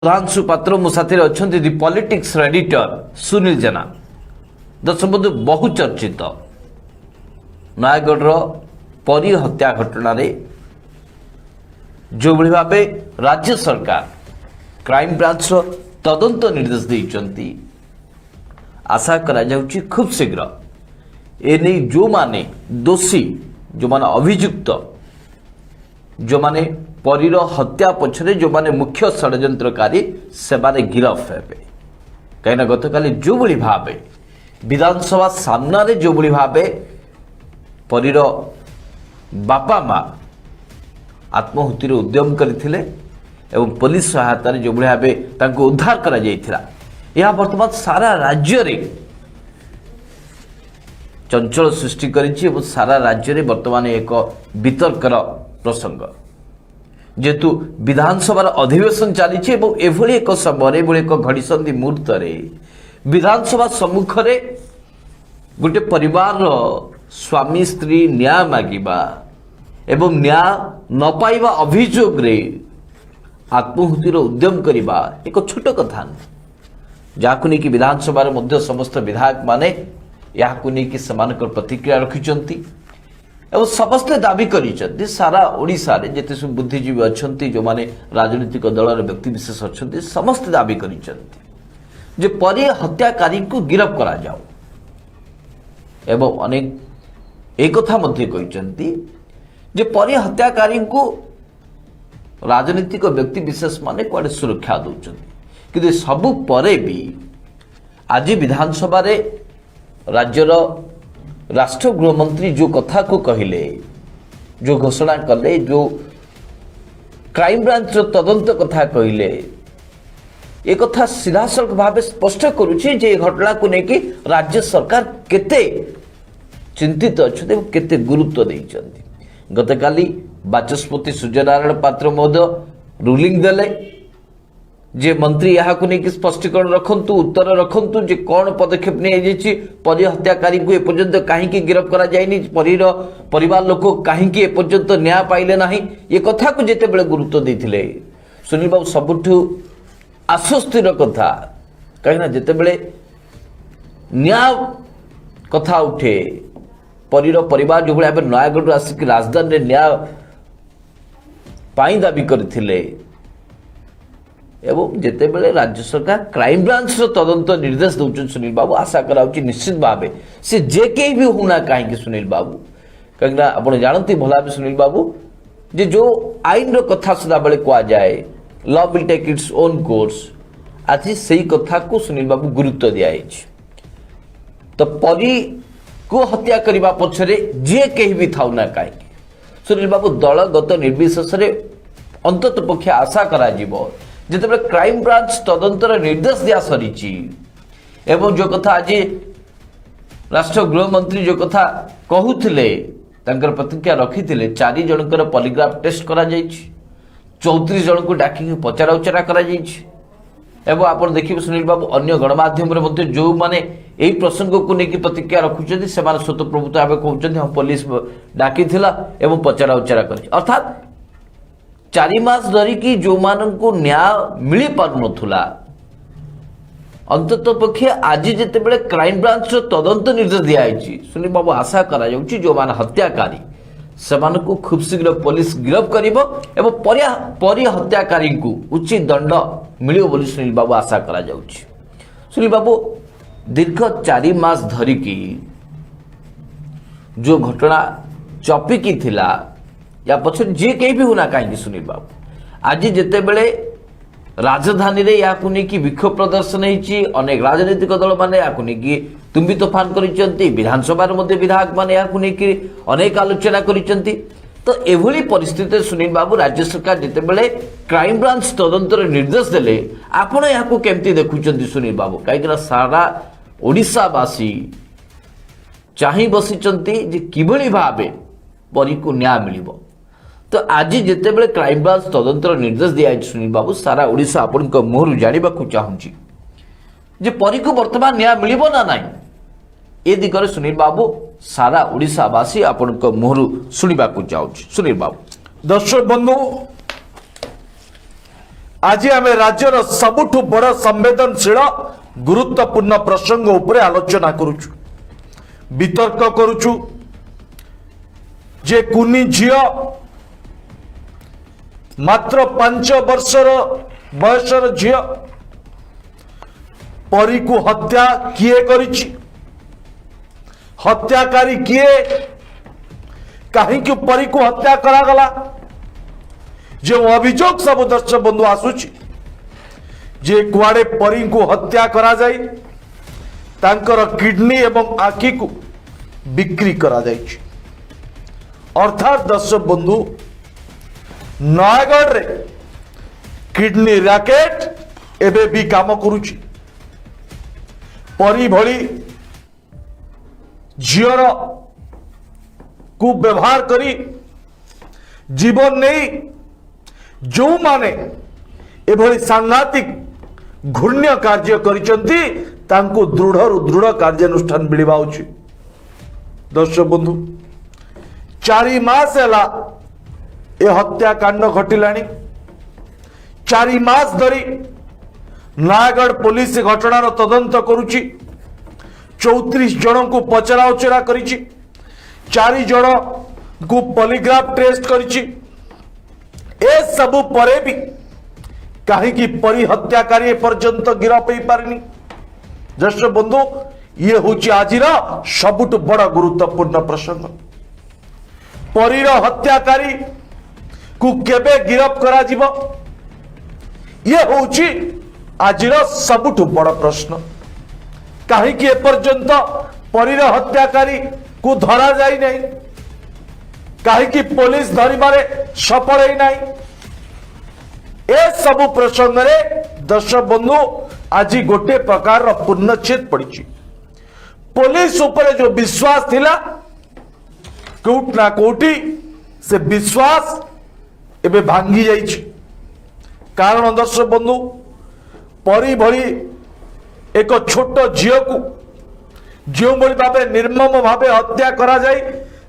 सुधांशु पात्र मो साथी अच्छा दि पॉलिटिक्स एडिटर सुनील जेना दर्शक बंधु बहु चर्चित नयगढ़ परी हत्या घटना जो भाव राज्य सरकार क्राइम ब्रांच तदंत निर्देश देइचंती आशा करा जाउची खूब शीघ्र एने जो माने दोषी जो माने अभियुक्त जो माने परीर हत्या पछरे जो माने मुख्य षड्यंत्रकारी से माने गिरफ हेबे कहीं गतकाली जो भली भावे विधानसभा सामना रे जो भली भावे परीर बापा माँ आत्महुतिर उद्यम करथिले एवं पुलिस सहायता जो भली भावे तांको उद्धार करा जायथिला यह वर्तमान सारा राज्य रे चंचल सृष्टि करिछि एवं सारा राज्य रे वर्तमान एक वितर्कर प्रसंग जेतु विधानसभा अधिवेशन चली एभली एक समय एक घड़ीसंधि मुहूर्त विधानसभा सम्मुख गोटे परिवार स्वामी स्त्री न्याय मागिबा एवं न्याय न पाइबा अभियोग रे आत्महुतिर उद्यम करने एक छोट कथा जहाँ नहीं विधानसभा समस्त विधायक माने या प्रतिक्रिया रखिंट एवं समस्ते दाबी कर सारा ओडिशा रे जेते सब बुद्धिजीवी अच्छा जो माने राजनीतिक दल व्यक्ति विशेष अच्छा समस्ते दाबी कर परी हत्याकारी को गिरफ्त करा जाओ एवं अनेक एक कथा कहते परी हत्याकारी को राजनीतिक व्यक्ति विशेष माने कुआडे सुरक्षा दौरान कि सबु परे भी आज विधानसभा रे राज्यर राष्ट्र गृहमंत्री जो कथा को कहले जो घोषणा कले जो क्राइम ब्रांच तदंत कथा कहले ये कथा सीधासलख भाव स्पष्ट करुछि जे घटना को लेकिन राज्य सरकार केते चिंतित अच्छे केते गुरुत्व देइछन्ति गतकाली बाचस्पति सूर्यनारायण पात्र महोदय रूलिंग देले जे मंत्री यहाँ को लेकिन स्पष्टीकरण रखंतु उत्तर रखंतु जे कौन पदक्षेप नहीं परी हत्याकारी को एपर्यंत कहीं गिरफ्त करा जायनि परीर परिवार लोक कहीं एपर्यंत न्याय पाइले नहीं ये कथा को जिते बड़े गुरुत्व देते सुनील बाबू सबुठु आश्वस्तिर कथा कहीं जिते बड़े न्याय कथा उठे परीर परिवार जो भाई नयगढ़ आसिक राजधानी न्याय पाई दाबी करथिले एवं जिते बड़े राज्य सरकार क्राइम ब्रांच तदंत निर्देश दौरान सुनील बाबू आशा कराऊँ निश्चित भाव से जे कहीं भी होना कहीं सुनील बाबू कहीं आप जानते भला भी सुनील बाबू जे जो आईन कथा सदा बेले कहुए law will take its own course आज से कथा को सुनील बाबू गुरुत्व दिखाई तो परी को हत्या करने पछरे जे कहीं भी था ना कहीं सुनील बाबू दलगत निर्विशेष अंतत पक्षे आशा करा जिते क्राइम ब्रांच तदंतर निर्देश दिया सरी एवं जो कथा आज राष्ट्र गृहमंत्री जो कथा कहूले प्रतिक्रिया रखी 4 जनकर पॉलीग्राफ टेस्ट करा 34 जन को डाक पचरा उचरा करा आप देखिए सुनील बाबू अन्य गणमाध्यम जो माने यही प्रसंग को लेकिन प्रतिक्रिया रखुच्च से स्वतःप्रभुत्व भाव कहते हाँ पुलिस डाकी पचरा उचरा कर अर्थात 4 मास धरिकी जो मान को न्याय मिल पार नथुला अंतत पक्षे आज जिते बड़े क्राइम ब्रांच तदंत निर्देश दिखाई सुनील बाबू आशा करा जो मान हत्याकारी से को खूब शीघ्र पुलिस गिरफ्त कर परी हत्याकारी को उचित दंड मिल बोली सुनील बाबू आशा करा सुनील बाबू दीर्घ 4 मास धरिकी जो घटना चपिकी थिला या पछे जे कहीं भी होना कहीं सुनील बाबू आज जिते बड़े राजधानी रे या विक्षोभ प्रदर्शन होती अनेक राजनीतिक दल मैंने या तुम्बी तोफान कर विधानसभा विधायक मैंने या अनेक आलोचना कर तो एभली परिस्थिति सुनील बाबू राज्य सरकार जिते बड़े क्राइम ब्रांच तदंतर निर्देश देले आपण या केमती देखुं सुनील बाबू कहीं सारा ओडिशावासी चाह बसी किभली भावे परी को न्याय मिल तो आज जिते बड़े क्राइम ब्रांच तदंतर निर्देश दिया सुनील बाबू सारा ओडिशा आपण मुहर जानवा चाहूँगी जे परी को वर्तमान न्याय मिल ना ना ए दिगरे सुनील बाबू सारा ओडिशावासी आपण मुहर शुणा चाहूँ सुनील बाबू दर्शक बंधु आज आम राज्यर सबुठ बड़ संवेदनशील गुरुत्वपूर्ण प्रसंग उपरे आलोचना करुचु वितर्क करुचु जे कुनी झियो मात्र 5 वर्षर बयसर झियो परी को हत्या किए करिछि हत्याकारी किए कहीं परी को हत्या करागला जो अभियोग सब दर्शक बंधु आसुची जे कुआड़े परी को हत्या करा जाए तांकर किडनी एवं आखि को बिक्री करा जाए अर्थात दर्शक बंधु नयगढ़ रे किडनी रैकेट एबे भी काम करुची परी भली झीर को व्यवहार करी जीवन नहीं जो माने एभली सांघातिक घृण्य कार्य करिसंती तांको दृढ़ कार्यानुष्ठान मिलवा उचित दर्शक बंधु 4 मास है ए हत्याकांड घटिलानी 4 मास धरी नयगढ़ पुलिस घटनार तदंत करुची 34 जन को पचरा उचरा करिची 4 जन को पॉलीग्राफ टेस्ट करिची ए सबु परे भी कहीं परी हत्याकारी पर्यंत गिरफ हो पारिनी दर्शक बंधु ये हूँ आज सबुठ बड़ गुरुत्वपूर्ण प्रसंग परीर हत्याकारी को केबे गिरफ करा जीवो ये हूँ आज सबुठ बड़ प्रश्न कहीं एपर्यंत परीर हत्याकारी को धरा जाई नहीं कहीं पुलिस धरिबारे सफल ही नहीं ए सबु प्रसंग रे दर्शक बंधु आज गोटे प्रकार पूर्णच्छेद पड़ी पुलिस उपरे जो विश्वास थिला कोट ना कोटी से विश्वास एबे भांगी जाइछि कारण दर्शक बंधु परी भली एक छोट झील को जो भली भावे निर्मम भावे हत्या करा जाए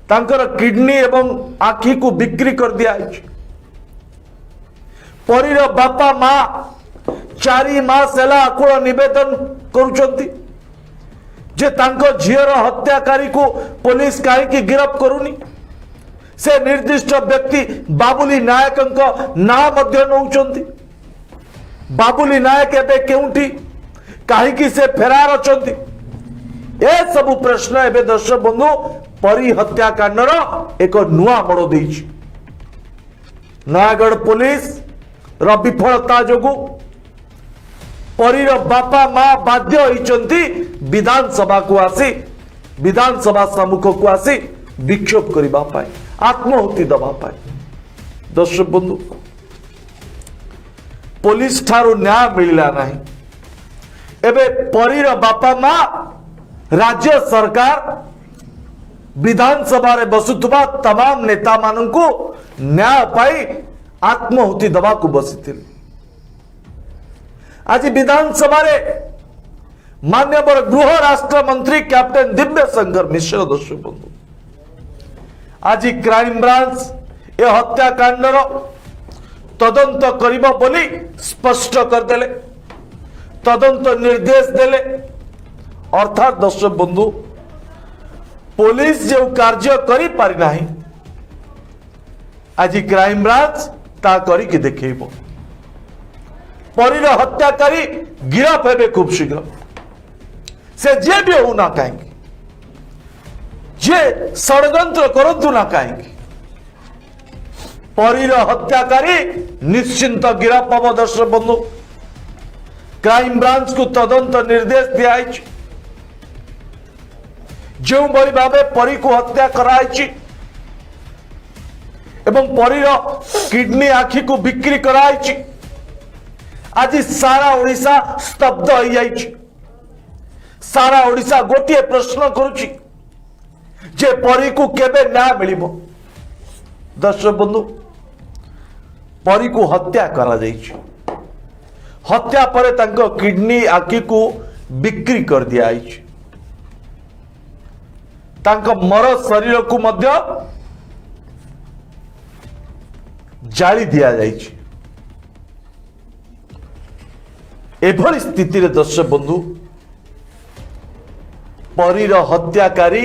तांकर किडनी एवं आखि को बिक्री कर दिया परीर बापा माँ 4 मास है आकुल निवेदन करुचंती जे तांको झीर हत्याकारी को पुलिस कहीं गिरफ करुनी से निर्दिष्ट व्यक्ति बाबुली नायक ना नौचंती बाबुली नायक एबे केउठी कहीं से फेरार अछंती ए सबु प्रश्न एबे दर्शक बंधु परी हत्याकांडर एक नुआ मोड़ देछि नयगढ़ पुलिस र विफलता जोगु परीर बापा माँ बाध्य होइचंती विधानसभा को आसी विधानसभा सम्मुख को आसी विक्षोभ करबा पाए आत्महुति दबा पाए दर्शक बंधु पुलिस ठारू न्याय मिलला नहीं एबे परीर बापा माँ राज्य सरकार विधानसभा रे बसुथबा तमाम नेता माननकु न्याय पाई आत्महुति दबा को बसिथिले आज विधानसभा रे मान्यवर गृह राष्ट्र मंत्री कैप्टेन दिव्य शंकर मिश्र दर्शक बंधु आज क्राइम ब्रांच ए हत्याकांडर तदंत करिबा बोली स्पष्ट कर देले तदंत निर्देश देले अर्थात दर्शक बंधु पुलिस जो कार्य करी पारि नाही आज क्राइम ब्रांच ता करी के देखेइबो परीर हत्याकारी गिरफ हेबे खूब शीघ्र से जे भी हो ना कहीं जे षड्यंत्र करंतु ना कहीं परीर हत्याकारी निश्चिंत गिरफ हम दर्शक बंधु क्राइम ब्रांच को तदंत निर्देश दिया जो भली भावे परी को हत्या कराई एवं परीर किडनी आखि को बिक्री कराई आज सारा ओडिशा स्तब्ध हो जाइए सारा ओडिशा गोटे प्रश्न करुची जे परी को केबे न्याय मिलिबो दर्शक बंधु परी को हत्या करा जाइए हत्या पर तांको किडनी आखि को बिक्री कर दिया तांको मर शरीर को मध्य जाली दिया जाइए एभली स्थिति रे दर्शक बंधु परीर हत्याकारी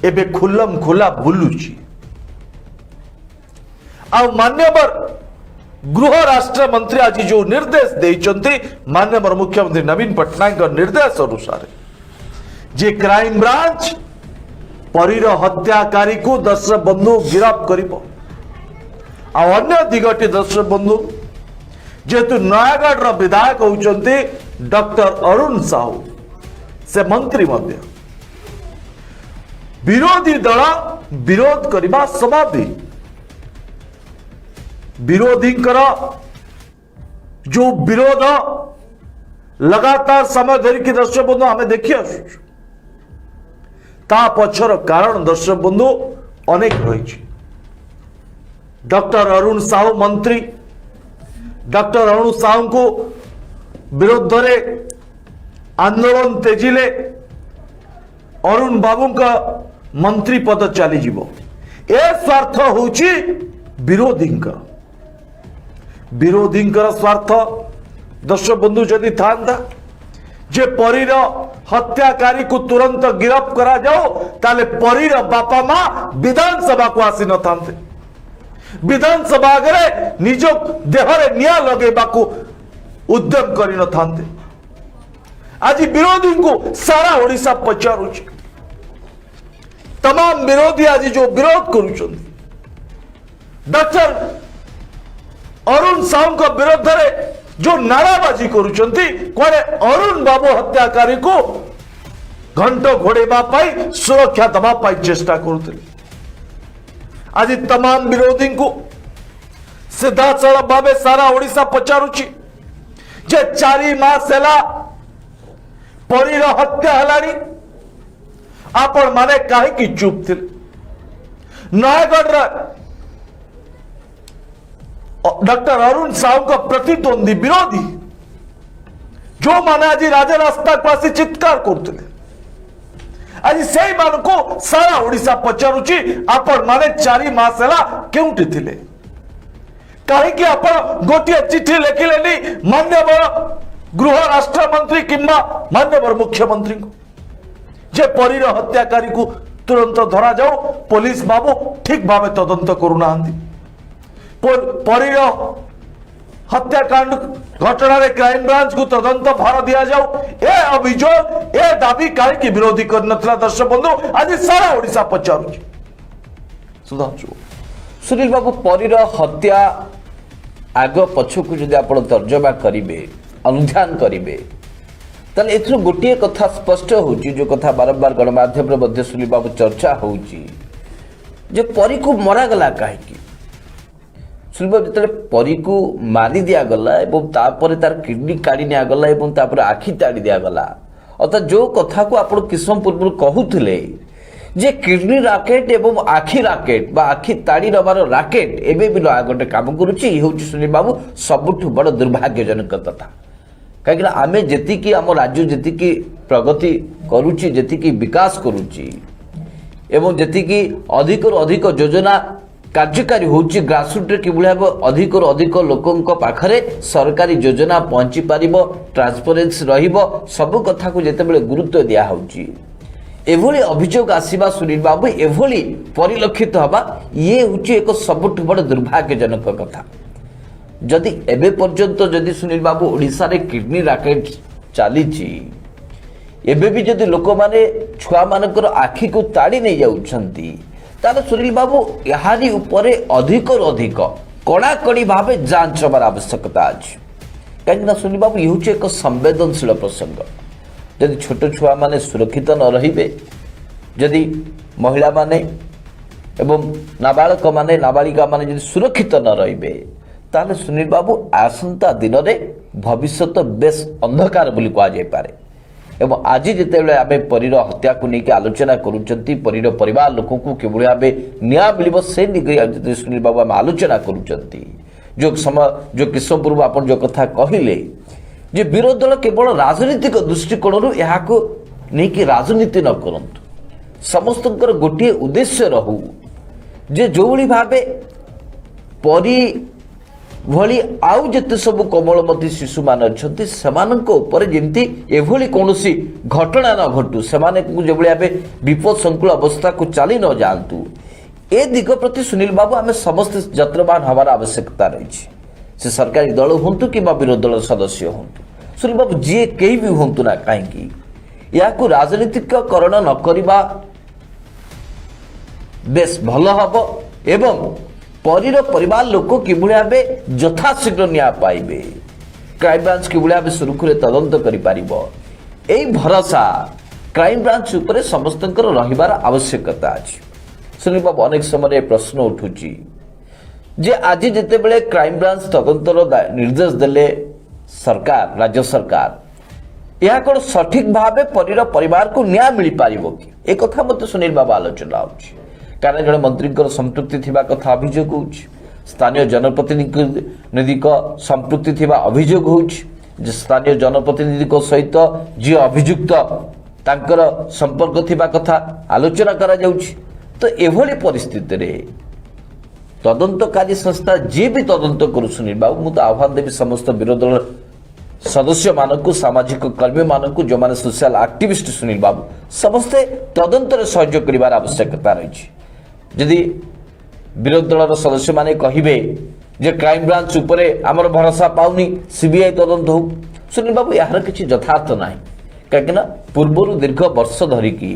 एबे खुल्लम खुला बुलुची आ मान्यवर गृह राष्ट्र मंत्री आज जो निर्देश देइचंती मान्यवर मुख्यमंत्री नवीन पटनायक निर्देश अनुसार जे क्राइम ब्रांच परीर हत्याकारी को दर्शक बंधु गिरफ्त करिबो आ अन्य दिगटी दर्शक बंधु जेतु नयागढ़ रो विधायक होउचंती डॉक्टर अरुण साहू से मंत्री मध्य विरोधी दल विरोध करबा स्वाभाविक विरोधी जो विरोध लगातार समय धरिकी दर्शक बंधु आम देखी आसु ता पछर कारण दर्शक बंधु अनेक रही डॉक्टर अरुण साहू मंत्री डॉक्टर अरुण साहू को विरोध रे आंदोलन तेजिले अरुण बाबू का मंत्री पद चली जीवो ए स्वार्थ होची विरोधी स्वार्थ दर्शक बंधु जदि था जे परीर हत्याकारी को तुरंत गिरफ्त करा जाओ ताले परीर बापा मां विधानसभा को आसी न थांते विधानसभा आगे निज देहरे निया लगेबा को उद्यम करि न थांते आज विरोधी को सारा ओडिशा पचारुची तमाम विरोधी आज जो विरोध करुछन डॉक्टर अरुण साहू का विरोध रे जो नाराबाजी करुछंती कोने अरुण बाबू हत्याकारी को घंटो घोड़ेबा पाई सुरक्षा दबा पाई चेष्टा करुथिले आज तमाम विरोधी को सीधा सड़क भावे सारा ओडिशा पचारुची जे 4 मास हेला परीर हत्या हलानी आपण माने काहे की चुप थे नयागढ़ डॉक्टर अरुण साहू का प्रतिद्वंदी विरोधी जो माने आज राजरास्ता को आसी चित्कार करते आज से मान को सारा ओडिशा पचारुची आपण माने 4 मास हेला केउटी थिले काहे कि आपण गोटिए चिट्ठी लिखिलेनी मान्यवर गृह राष्ट्र मंत्री किंबा मान्यवर मुख्यमंत्री को जे परीर हत्याकारी को तुरंत धरा जाओ पुलिस बाबू ठीक भावे तदंत करूना परीर हत्याकांड घटना रे क्राइम ब्रांच को तदंत भार दिया जाओ ए अभियोग ए दाबी कहीं विरोधी कर नथला दर्शक बंधु आज सारा ओडिशा पचारुची सुधांशु सुनील बाबू परीर हत्या आग पछकु जदि आपण तर्जमा करिवे अनुध्यान करिवे ताले एथरो गोटिए कथा स्पष्ट होची जो कथा बारंबार गणमाध्यम रे मध्य सुनील बाबू चर्चा होची जे परी को मरा गला काहे सुनील बाबू जतले परी को मारी दिया गला एवं तापर तार किडनी काढी निया गला एवं तापर आखि ताड़ी दिया गला अर्थात जो कथा को आपण किसम पूर्व कहूथिले जे किडनी राकेट एवं आखि राकेट बा आखि ताड़ी रबार राकेट एबे भी गोटे काम करुची होची सुनील बाबू सबुठु बड़ दुर्भाग्यजनक कथा कहीं आमे जेतिकी आम राज्य जेतिकी प्रगति करुची जेतिकी विकास करुची एवं जेतिकी अधिक अधिक योजना कार्यकारी होची ग्रासरूट रे किभଳି भाव अधिक अधिक लोकंक पाखरे सरकारी योजना पहुंची पारिबो ट्रांसपेरेंसी रहिबो सब कथा को जेतेबेले गुरुत्व दिया होची एभली अभियोग आसीबा सुनील बाबू एभली परिलक्षित हबा ये होची एक सबुठ बड़ दुर्भाग्यजनक कथा जदि एबे पर्यंत जदि सुनील बाबू ओडिशा रे किडनी राकेट चलीची एबे भी जदि लोक माने छुआ मानकर आखि को ताड़ी नहीं जाउछंती ताले सुनील बाबू याहारी उपरे अधिक अधिक कड़ाकड़ी भावे जांच हबार आवश्यकता अछि कहीं सुनील बाबू ये होची एक संवेदनशील प्रसंग जदि छोट छुआ माने सुरक्षित न रहिबे जदि महिला माने एवं नाबालक माने नाबालिका माने जदि सुरक्षित न रहिबे ताले सुनील बाबू आसंता दिन में भविष्य बेस अंधकार बोली कह जाय पारे एवं आज जितेबाला आम परीर हत्या को लेकिन आलोचना करुँच परीर परिवार लोक को किभଳି भावे न्याय मिल से निकली सुनील बाबू आम आलोचना करुँच जो समय जो किस पूर्व आप जो कथा कहले जे विरोधी दल केवल राजनीतिक दृष्टिकोण यहाँ नहीं राजनीति न करंतु समस्त गोटे उद्देश्य रहू जे जो भावे परी ଭଳି ଆଉ ଯେତେ ସବୁ କୋମଳମତୀ ଶିଶୁମାନେ ଅଛନ୍ତି ସେମାନଙ୍କ ଉପରେ ଯେମିତି ଏଭଳି କୌଣସି ଘଟଣା ନ ଘଟୁ, ସେମାନଙ୍କୁ ଯେଭଳି ଭାବେ ବିପଦ ସଂକୁଳ ଅବସ୍ଥାକୁ ଚାଲି ନ ଯାଆନ୍ତୁ, ଏ ଦିଗ ପ୍ରତି ସୁନୀଲ ବାବୁ ଆମେ ସମସ୍ତେ ଯତ୍ନବାନ ହେବାର ଆବଶ୍ୟକତା ରହିଛି। ସେ ସରକାରୀ ଦଳ ହୁଅନ୍ତୁ କିମ୍ବା ବିରୋଧୀ ଦଳର ସଦସ୍ୟ ହୁଅନ୍ତୁ, ସୁନୀଲ ବାବୁ ଯିଏ କେହି ବି ହୁଅନ୍ତୁ ନା କାହିଁକି, ଏହାକୁ ରାଜନୀତିକରଣ ନ କରିବା ବେଶ ଭଲ ହେବ ଏବଂ ପରୀର ପରିବାର ଲୋକ କିଭଳି ଭାବେ ଯଥାଶୀଘ୍ର ନ୍ୟାୟ ପାଇବେ, କ୍ରାଇମବ୍ରାଞ୍ଚ କିଭଳି ଭାବେ ସୁରୁଖୁରୁରେ ତଦନ୍ତ କରିପାରିବ, ଏହି ଭରସା କ୍ରାଇମବ୍ରାଞ୍ଚ ଉପରେ ସମସ୍ତଙ୍କର ରହିବାର ଆବଶ୍ୟକତା ଅଛି। ସୁନୀଲ ବାବୁ ଅନେକ ସମୟରେ ପ୍ରଶ୍ନ ଉଠୁଛି ଯେ ଆଜି ଯେତେବେଳେ କ୍ରାଇମବ୍ରାଞ୍ଚ ତଦନ୍ତର ନିର୍ଦ୍ଦେଶ ଦେଲେ ସରକାର, ରାଜ୍ୟ ସରକାର, ଏହା କ'ଣ ସଠିକ ଭାବେ ପରୀର ପରିବାରକୁ ନ୍ୟାୟ ମିଳିପାରିବ କି, ଏ କଥା ମଧ୍ୟ ସୁନୀଲ ବାବୁ ଆଲୋଚନା ହେଉଛି। କାରଣ ଜଣେ ମନ୍ତ୍ରୀଙ୍କର ସମ୍ପୃକ୍ତି ଥିବା କଥା ଅଭିଯୋଗ ହେଉଛି, ସ୍ଥାନୀୟ ଜନପ୍ରତିନିଧିଙ୍କ ସମ୍ପୃକ୍ତି ଥିବା ଅଭିଯୋଗ ହେଉଛି, ଯେ ସ୍ଥାନୀୟ ଜନପ୍ରତିନିଧିଙ୍କ ସହିତ ଯିଏ ଅଭିଯୁକ୍ତ ତାଙ୍କର ସମ୍ପର୍କ ଥିବା କଥା ଆଲୋଚନା କରାଯାଉଛି। ତ ଏଭଳି ପରିସ୍ଥିତିରେ ତଦନ୍ତକାରୀ ସଂସ୍ଥା ଯିଏ ବି ତଦନ୍ତ କରୁ ସୁନୀଲ ବାବୁ, ମୁଁ ତ ଆହ୍ୱାନ ଦେବି ସମସ୍ତ ବିରୋଧୀ ଦଳ ସଦସ୍ୟମାନଙ୍କୁ, ସାମାଜିକ କର୍ମୀମାନଙ୍କୁ, ଯେଉଁମାନେ ସୋସିଆଲ ଆକ୍ଟିଭିଷ୍ଟ ସୁନୀଲ ବାବୁ, ସମସ୍ତେ ତଦନ୍ତରେ ସହଯୋଗ କରିବାର ଆବଶ୍ୟକତା ରହିଛି। ଯଦି ବିରୋଧୀ ଦଳର ସଦସ୍ୟମାନେ କହିବେ ଯେ କ୍ରାଇମବ୍ରାଞ୍ଚ ଉପରେ ଆମର ଭରସା ପାଉନି, ସିବିଆଇ ତଦନ୍ତ ହଉ, ସୁନୀଲ ବାବୁ ଏହାର କିଛି ଯଥାର୍ଥ ନାହିଁ। କାହିଁକିନା ପୂର୍ବରୁ ଦୀର୍ଘ ବର୍ଷ ଧରିକି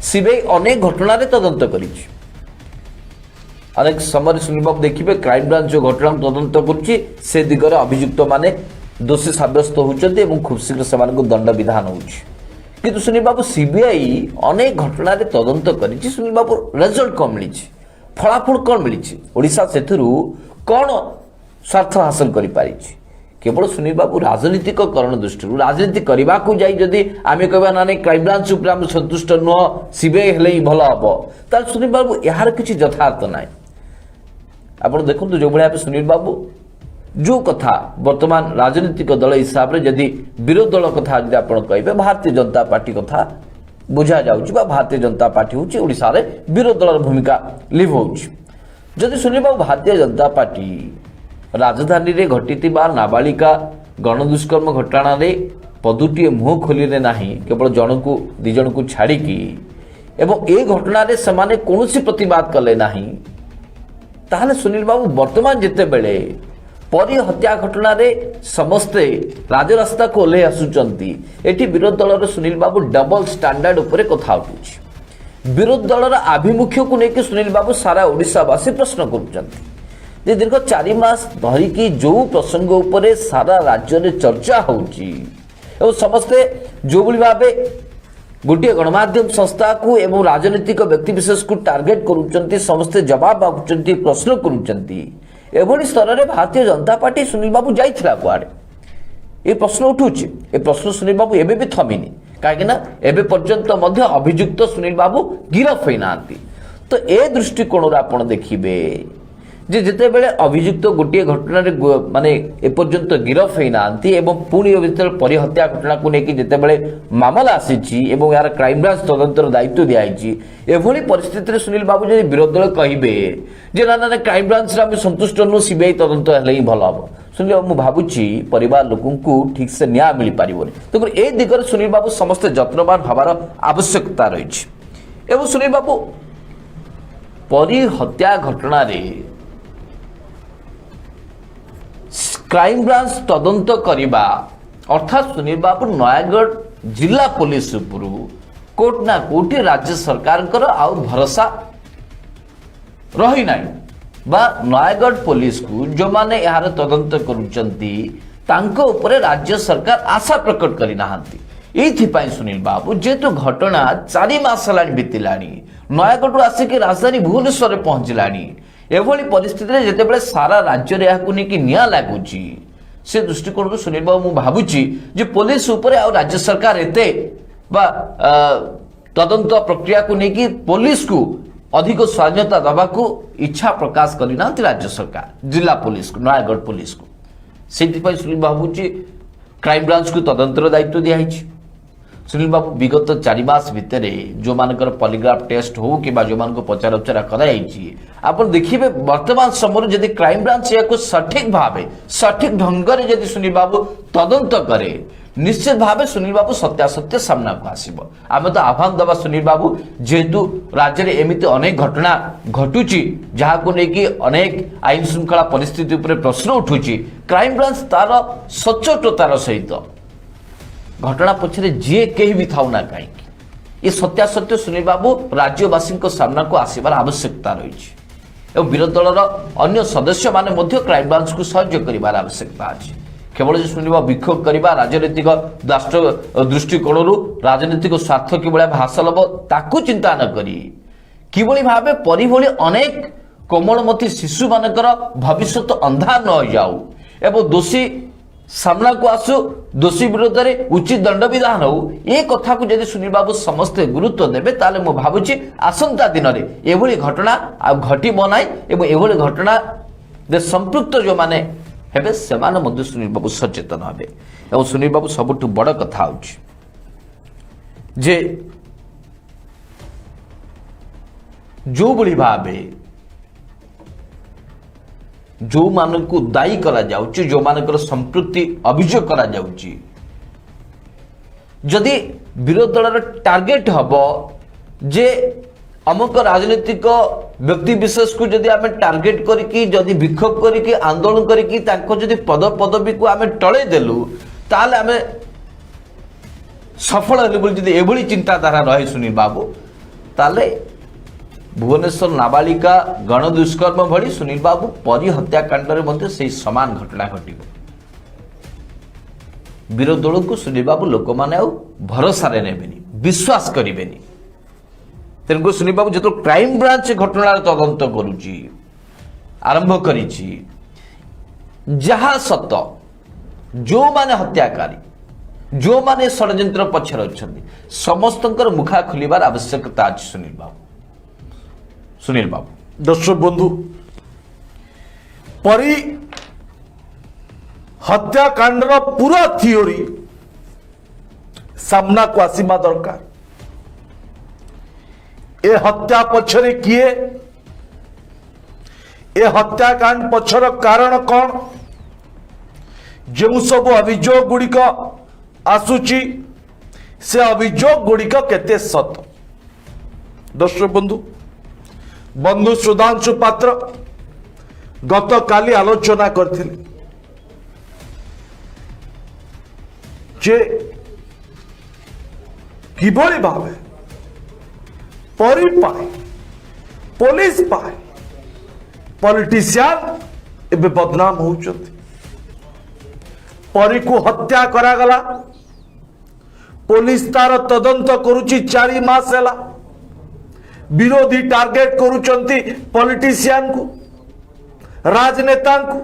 ସିବିଆଇ ଅନେକ ଘଟଣାରେ ତଦନ୍ତ କରିଛି। ଅନେକ ସମୟରେ ସୁନୀଲ ବାବୁ ଦେଖିବେ କ୍ରାଇମବ୍ରାଞ୍ଚ ଯେଉଁ ଘଟଣାକୁ ତଦନ୍ତ କରୁଛି ସେ ଦିଗରେ ଅଭିଯୁକ୍ତମାନେ ଦୋଷୀ ସାବ୍ୟସ୍ତ ହେଉଛନ୍ତି ଏବଂ ଖୁବ୍ ଶୀଘ୍ର ସେମାନଙ୍କୁ ଦଣ୍ଡ ବିଧାନ ହେଉଛି। କିନ୍ତୁ ସୁନୀଲ ବାବୁ ସିବିଆଇ ଅନେକ ଘଟଣାରେ ତଦନ୍ତ କରିଛି, ସୁନୀଲ ବାବୁ ରେଜଲ୍ଟ କ'ଣ ମିଳିଛି, ଫଳାଫଳ କ'ଣ ମିଳିଛି, ଓଡ଼ିଶା ସେଥିରୁ କ'ଣ ସ୍ୱାର୍ଥ ହାସଲ କରିପାରିଛି? କେବଳ ସୁନୀଲ ବାବୁ ରାଜନୀତିକରଣ ଦୃଷ୍ଟିରୁ ରାଜନୀତି କରିବାକୁ ଯାଇ ଯଦି ଆମେ କହିବା ନା ନାହିଁ କ୍ରାଇମବ୍ରାଞ୍ଚ ଉପରେ ଆମେ ସନ୍ତୁଷ୍ଟ ନୁହଁ, ସିବିଆଇ ହେଲେ ହିଁ ଭଲ ହେବ, ତାହେଲେ ସୁନୀଲ ବାବୁ ଏହାର କିଛି ଯଥାର୍ଥ ନାହିଁ। ଆପଣ ଦେଖନ୍ତୁ ଯେଉଁଭଳି ଭାବେ ସୁନୀଲ ବାବୁ ଯେଉଁ କଥା ବର୍ତ୍ତମାନ ରାଜନୈତିକ ଦଳ ହିସାବରେ ଯଦି ବିରୋଧୀ ଦଳ କଥା ଯଦି ଆପଣ କହିବେ, ଭାରତୀୟ ଜନତା ପାର୍ଟି କଥା ବୁଝାଯାଉଛି ବା ଭାରତୀୟ ଜନତା ପାର୍ଟି ହେଉଛି ଓଡ଼ିଶାରେ ବିରୋଧୀ ଦଳର ଭୂମିକା ଲିଭଉଛି। ଯଦି ସୁନୀଲ ବାବୁ ଭାରତୀୟ ଜନତା ପାର୍ଟି ରାଜଧାନୀରେ ଘଟିଥିବା ନାବାଳିକା ଗଣଦୁଷ୍କର୍ମ ଘଟଣାରେ ପଦୁଟିଏ ମୁହଁ ଖୋଲିଲେ ନାହିଁ, କେବଳ ଜଣକୁ ଦୁଇ ଜଣଙ୍କୁ ଛାଡ଼ିକି, ଏବଂ ଏ ଘଟଣାରେ ସେମାନେ କୌଣସି ପ୍ରତିବାଦ କଲେ ନାହିଁ, ତାହେଲେ ସୁନୀଲ ବାବୁ ବର୍ତ୍ତମାନ ଯେତେବେଳେ ପରୀ ହତ୍ୟା ଘଟଣାରେ ସମସ୍ତେ ରାଜରାସ୍ତାକୁ ଓହ୍ଲାଇ ଆସୁଛନ୍ତି, ଏଠି ବିରୋଧୀ ଦଳର ସୁନୀଲ ବାବୁ ଡବଲ ଷ୍ଟାଣ୍ଡାର୍ଡ ଉପରେ କଥା ଉଠୁଛି। ବିରୋଧୀ ଦଳର ଆଭିମୁଖ୍ୟକୁ ନେଇକି ସୁନୀଲ ବାବୁ ସାରା ଓଡ଼ିଶାବାସୀ ପ୍ରଶ୍ନ କରୁଛନ୍ତି ଯେ ଦୀର୍ଘ 4 ମାସ ଧରିକି ଯେଉଁ ପ୍ରସଙ୍ଗ ଉପରେ ସାରା ରାଜ୍ୟରେ ଚର୍ଚ୍ଚା ହେଉଛି ଏବଂ ସମସ୍ତେ ଯେଉଁଭଳି ଭାବେ ଗୋଟିଏ ଗଣମାଧ୍ୟମ ସଂସ୍ଥାକୁ ଏବଂ ରାଜନୈତିକ ବ୍ୟକ୍ତିବିଶେଷକୁ ଟାର୍ଗେଟ କରୁଛନ୍ତି, ସମସ୍ତେ ଜବାବ ମାଗୁଛନ୍ତି, ପ୍ରଶ୍ନ କରୁଛନ୍ତି, ଏଭଳି ସ୍ତରରେ ଭାରତୀୟ ଜନତା ପାର୍ଟି ସୁନୀଲ ବାବୁ ଯାଇଥିଲା କୁଆଡ଼େ, ଏ ପ୍ରଶ୍ନ ଉଠୁଛି। ଏ ପ୍ରଶ୍ନ ସୁନୀଲ ବାବୁ ଏବେ ବି ଥମିନି, କାହିଁକିନା ଏବେ ପର୍ଯ୍ୟନ୍ତ ମଧ୍ୟ ଅଭିଯୁକ୍ତ ସୁନୀଲ ବାବୁ ଗିରଫ ହୋଇନାହାନ୍ତି। ତ ଏ ଦୃଷ୍ଟିକୋଣରୁ ଆପଣ ଦେଖିବେ ଯେ ଯେତେବେଳେ ଅଭିଯୁକ୍ତ ଗୋଟିଏ ଘଟଣାରେ ମାନେ ଏପର୍ଯ୍ୟନ୍ତ ଗିରଫ ହୋଇନାହାନ୍ତି ଏବଂ ପୁଣି ଯେତେବେଳେ ପରୀ ହତ୍ୟା ଘଟଣାକୁ ନେଇକି ଯେତେବେଳେ ମାମଲା ଆସିଛି ଏବଂ ଏହାର କ୍ରାଇମବ୍ରାଞ୍ଚ ତଦନ୍ତର ଦାୟିତ୍ୱ ଦିଆଯାଇଛି, ଏଭଳି ପରିସ୍ଥିତିରେ ସୁନୀଲ ବାବୁ ଯଦି ବିରୋଧୀ ଦଳ କହିବେ ଯେ ନା ନା କ୍ରାଇମବ୍ରାଞ୍ଚରେ ଆମେ ସନ୍ତୁଷ୍ଟ ନୁହଁ, ସିବିଆଇ ତଦନ୍ତ ହେଲେ ହିଁ ଭଲ ହେବ, ସୁନୀଲ ବାବୁ ମୁଁ ଭାବୁଛି ପରିବାର ଲୋକଙ୍କୁ ଠିକ୍ସେ ନ୍ୟାୟ ମିଳିପାରିବନି। ତେଣୁ ଏ ଦିଗରେ ସୁନୀଲ ବାବୁ ସମସ୍ତେ ଯତ୍ନବାନ ହେବାର ଆବଶ୍ୟକତା ରହିଛି। ଏବଂ ସୁନୀଲ ବାବୁ ପରୀ ହତ୍ୟା ଘଟଣାରେ କ୍ରାଇମବ୍ରାଞ୍ଚ ତଦନ୍ତ କରିବା ଅର୍ଥାତ୍ ସୁନୀଲ ବାବୁ ନୟାଗଡ଼ ଜିଲ୍ଲା ପୋଲିସ ଉପରୁ କୋର୍ଟ ନା କୋଉଠି ରାଜ୍ୟ ସରକାରଙ୍କର ଆଉ ଭରସା ରହିନାହିଁ ବା ନୟାଗଡ଼ ପୋଲିସକୁ ଯେଉଁମାନେ ଏହାର ତଦନ୍ତ କରୁଛନ୍ତି ତାଙ୍କ ଉପରେ ରାଜ୍ୟ ସରକାର ଆଶା ପ୍ରକଟ କରିନାହାନ୍ତି। ଏଇଥିପାଇଁ ସୁନୀଲ ବାବୁ ଯେହେତୁ ଘଟଣା 4 ମାସ ହେଲାଣି ବିତିଲାଣି, ନୟାଗଡ଼ରୁ ଆସିକି ରାଜଧାନୀ ଭୁବନେଶ୍ୱରରେ ପହଞ୍ଚିଲାଣି, ଏଭଳି ପରିସ୍ଥିତିରେ ଯେତେବେଳେ ସାରା ରାଜ୍ୟରେ ଏହାକୁ ନେଇକି ନିଆଁ ଲାଗୁଛି, ସେ ଦୃଷ୍ଟିକୋଣରୁ ସୁନୀଲ ବାବୁ ମୁଁ ଭାବୁଛି ଯେ ପୋଲିସ ଉପରେ ଆଉ ରାଜ୍ୟ ସରକାର ଏତେ ବା ତଦନ୍ତ ପ୍ରକ୍ରିୟାକୁ ନେଇକି ପୋଲିସକୁ ଅଧିକ ସ୍ୱାଧୀନତା ଦେବାକୁ ଇଚ୍ଛା ପ୍ରକାଶ କରିନାହାନ୍ତି ରାଜ୍ୟ ସରକାର ଜିଲ୍ଲା ପୋଲିସକୁ, ନୟାଗଡ଼ ପୋଲିସକୁ। ସେଥିପାଇଁ ସୁନୀଲ ବାବୁ ଭାବୁଛି କ୍ରାଇମବ୍ରାଞ୍ଚକୁ ତଦନ୍ତର ଦାୟିତ୍ୱ ଦିଆହେଇଛି। सुनील बाबू विगत 4 मास भितर जो मानकर पॉलीग्राफ टेस्ट हो कि जो मान पचार उपचार कराई आप देखिए वर्तमान समय जदि क्राइम ब्रांच या सठिक भाव सठिक ढंग से जदि सुनील बाबू तदंत करे निश्चित भाव सुनील बाबू सत्यासत्य सामना को आसब आम तो आह्वान दबा सुनील बाबू जेहेतु राज्य में एमती अनेक घटना घटुची जहाँ को लेकिन अनेक आईन श्रृंखला परिस्थिति उपर प्रश्न उठुची क्राइम ब्रांच तार सचोटतार सहित घटना पछरे जी कहीं भी थाउ ना कहीं ये सत्यासत्य सुनील बाबू राज्यवासी सामना को आसबार आवश्यकता रही विरोधी दलर अन्य सदस्य माने क्राइम ब्रांच को सहयोग कर आवश्यकता अच्छी केवल सुनील बाबू विक्षोभ करने राजनीतिक राष्ट्र दृष्टिकोण राजनीतिक स्वार्थ कि हासिल हम ताकू चिंता न करी किभली भाव परी भली अनेक कोमलमती शिशु मानकर भविष्य अंधार न हो जाऊ एवं दोषी सामना को आसु दोषी विरोध में उचित दंड विधान हो ये कथा को यदि सुनील बाबू समस्ते गुरुत्व देवे ताले मु भावुची आसंता दिन में एभली घटना घटब ना एभली घटना संपृक्त जो माने हेबे सेमाने मध्य सुनील बाबू सचेतन हे और सुनील बाबू सबुठ बड़ कथा होछि जे जो बड़ी भावे जो मानकु दायी करा जाउछि जो मानकर संपृक्ति अभियोग करा जाउछि जदि विरोधी दलर टार्गेट हबो जे अमुक राजनीतिक व्यक्ति विशेष को जदि आम टार्गेट करिकी जदि विक्षोभ करिकी आंदोलन करिकी तांको जदि पद पदवी को आम टळे देलु ताले आम सफल हेलु बोली जदि एभली चिंताधारा रहे सुनील बाबू ताले भुवनेश्वर नाबालिका गण दुष्कर्म भली सुनील बाबू परी हत्याकांड में से समान घटना घटिब विरोधी दल को सुनील बाबू लोक मैंने भरोसा नेबेनी विश्वास करेनि तेणुक सुनील बाबू जो क्राइम ब्रांच घटनार तदंत करुची आरंभ करिछि जहा सत जो माने हत्याकारी जो माने षड्यंत्र पछर अछंती समस्तंकर मुखा खुलिबार आवश्यकता अछि सुनील बाबू दर्शक बंधु परी हत्याकांडर पूरा थियोरी सामना को आसीमा दरकार ए हत्या पछरे किए ए हत्याकांड पछर कारण कौन जो सब अभियोग गुड़िक आसुची से अभियोग गुड़िक केते सत दर्शक बंधु बंधु सुधांशु पात्र गत काली आलोचना करथिले जे किभली भावे परी पाए पुलिस पाए पॉलिटिशियन एबे बदनाम होउछथि परी को हत्या करागला पुलिस तार तदंत करुची 4 मास हैला विरोधी टार्गेट करुचंती पॉलिटिशियन को राजनेता को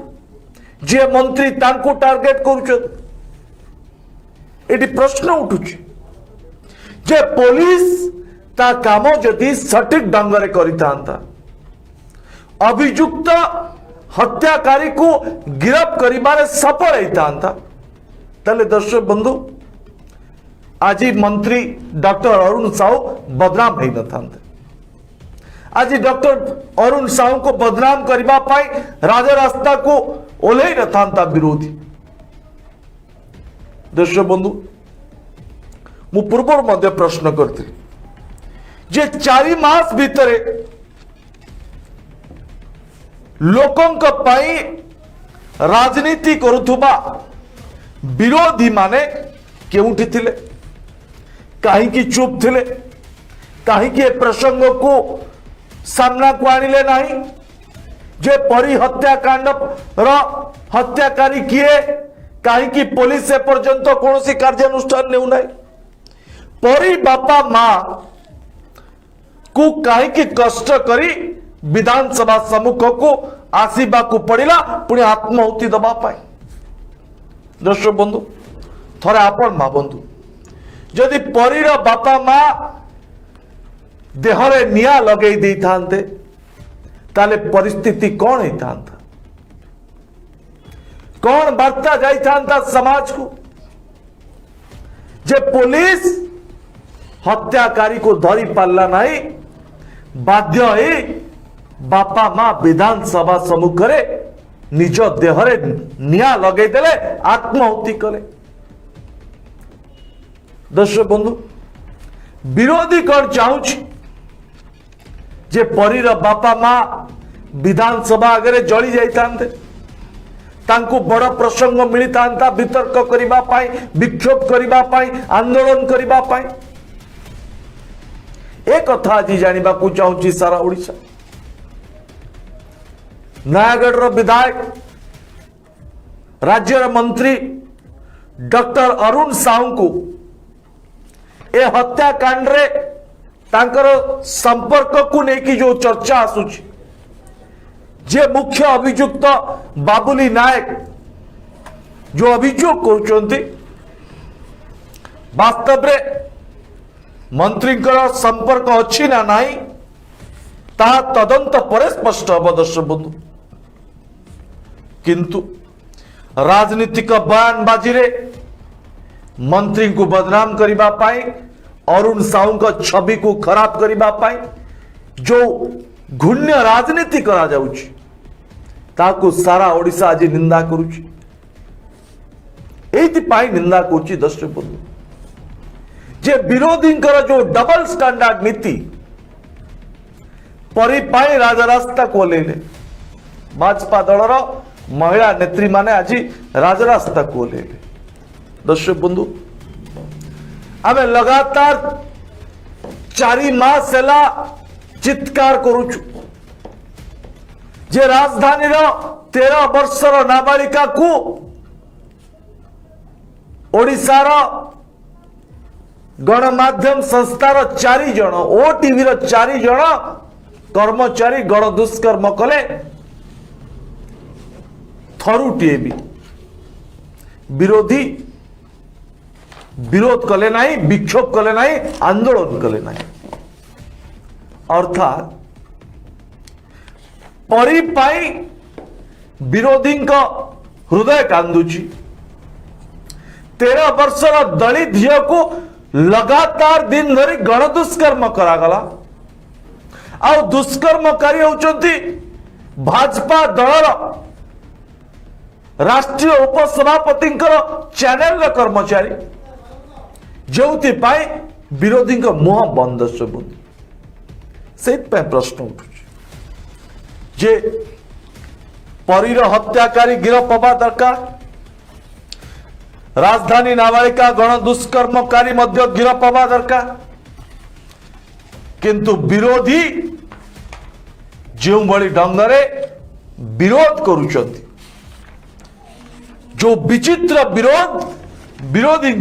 जे मंत्री तांको टार्गेट करुचंती एटी प्रश्न उठुची जे पुलिस ता काम जदि सठिक ढंग से करितांता अभियुक्त हत्याकारी को गिरफ्त करिबारे सफल होता ताले दर्शक बंधु आज मंत्री डॉक्टर अरुण साहू बदनाम हो न आज डॉक्टर अरुण साहू को बदनाम करबा पाई राजरास्ता को ओल्है न था विरोधी दर्शक बंधु मु पूर्व मध्य प्रश्न करती जे 4 मास भितरे लोकंक पाई राजनीति करुथुबा विरोधी माने केउठी थिले काहे की चुप थिले काहे की प्रसंग को सामना को आनिले नाही जे परी हत्याकांड रा हत्याकारी किए काहे की पुलिस से पर्यंत कोनोसी कार्यानुष्ठान नेउ नाही परी बापा मां को काहे की कष्ट करी विधानसभा सम्मुख को आसीबा को पड़िला पुणी आत्माहुति दबा पाए दर्शक बंधु थरे आपण भावंतु जदि परीर बापा मां देहरे निया लगे दी थांते ताले परिस्थिति कौन होता कौन वार्ता जाई थांता समाज को जे पुलिस हत्याकारी को धरी पारला नहीं बाध्य ही बापा माँ विधानसभा सम्मुख निज देहरे निया लगे देले आत्माहुति कले। दर्शक बंधु विरोधी कौन चाहूची जे परीर बापा माँ विधानसभा आगे जली जाइतांते तांकु बड़ प्रसंग मिलता वितर्क करिबा पाई विक्षोभ करिबा पाई आंदोलन करिबा पाई एक कथा आज जानिबा को चाहूची सारा ओडिशा। नयागढ़ रो विधायक राज्य मंत्री डॉक्टर अरुण साहू को ए हत्याकांड रे तांकर संपर्क को लेकिन जो चर्चा आसुची जे मुख्य अभियुक्त बाबुली नायक जो अभियोग करुचंती वास्तव रे मंत्री संपर्क अच्छी ना नहीं ता तदंत पर स्पष्ट हम। दर्शक बंधु किंतु राजनीतिक बयानबाजी रे मंत्री को बदनाम करिबा पाई अरुण साहू को छवि को खराब करिबा पाई जो घृण्य राजनीति करा जाउची ताकू सारा ओडिशा आज निंदा करुची एति पाई निंदा करुची। दर्शक बंधु जे विरोधी जो डबल स्टैंडर्ड नीति परिपाई राजरास्ता को लेले भाजपा दलर महिला नेत्री माने आज राजरास्ता को लेले। दर्शक बंधु आम लगातार 4 मास है चित्कार करुचु जे राजधानी 13 वर्षर नाबालिका को ओडिशार गणमाध्यम संस्थार 4 जन ओटीवी 4 जन कर्मचारी गण दुष्कर्म कले थरुटीए भी विरोधी विरोध कले नहीं विक्षोभ कले नहीं आंदोलन कले नहीं अर्थात परिपाई विरोधी हृदय कांदुची 13 वर्षर दलित झील को लगातार दिन धरी गण दुष्कर्म करागला आ दुष्कर्मकारी होचंती भाजपा दलर राष्ट्रीय उपसभापति चैनल कर्मचारी जो विरोधी मुह बंद से प्रश्न उठू जे परीर हत्याकारी गिरफ हवा दरकार राजधानी नाबालिका गण दुष्कर्मकारी मध्य गिरफ हवा दरकार किंतु विरोधी जो भली ढंगरे विरोध करुचंती जो विचित्र विरोध विरोधी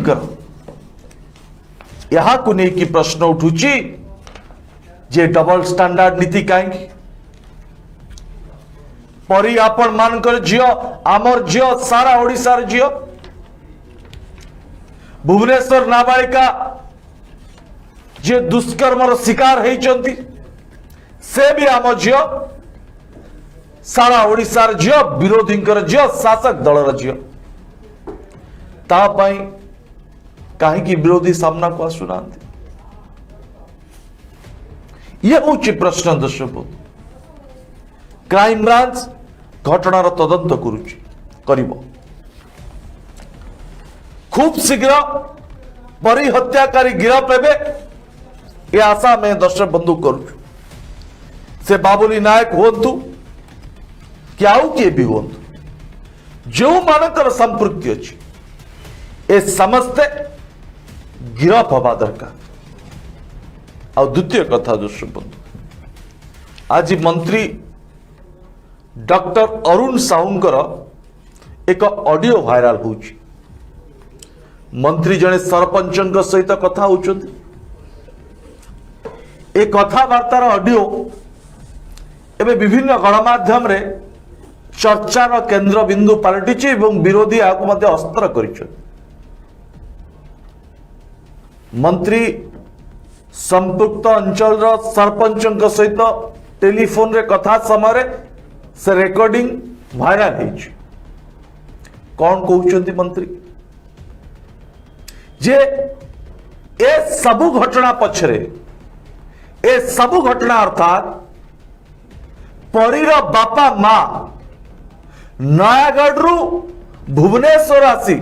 यहाँ को लेकिन प्रश्न उठुची जे डबल स्टैंडर्ड नीति कहीं परी आपण मानकर झियो आमर झियो सारा ओडिशार झियो भुवनेश्वर नाबालिका जे दुष्कर्मर शिकार होइचंती से भी आम झियो सारा ओडिशार झियो विरोधी झियो शासक दलर झियो तापाई कहीं विरोधी सामना को आसुना ये हूँ प्रश्न। दर्शक क्राइम ब्रांच घटनार तदंत करिबो खूब शीघ्र परी हत्याकारी गिरफ हेबे ये आशा में दर्शक बंधु करुछु से बाबुली नायक होंतु कि आउ किए भी होंतु जो मानकर संपृक्ति अच्छी ए समस्ते गिरफ हवा दरकार। आ द्वितीय कथा दर्शक बंधु आज मंत्री डॉक्टर अरुण साहूंकर एक ऑडियो वायरल होउची मंत्री जने सरपंच सहित कथा होउचंती ए कथाबार्तार ऑडियो एवं विभिन्न गणमाध्यम रे चर्चार केंद्र बिंदु पलटिची एवं विरोधी आगु मध्य अस्त्र करिछन। मंत्री संपुक्त अंचल सरपंच सहित टेलीफोन रे कथा समय से रेकर्डिंग वायरल होइछ। कौन कहउचंती मंत्री जे ए सबु घटना पछरे ए सबु घटना अर्थात परीर बापा मां नयागढ़ भुवनेश्वर आसी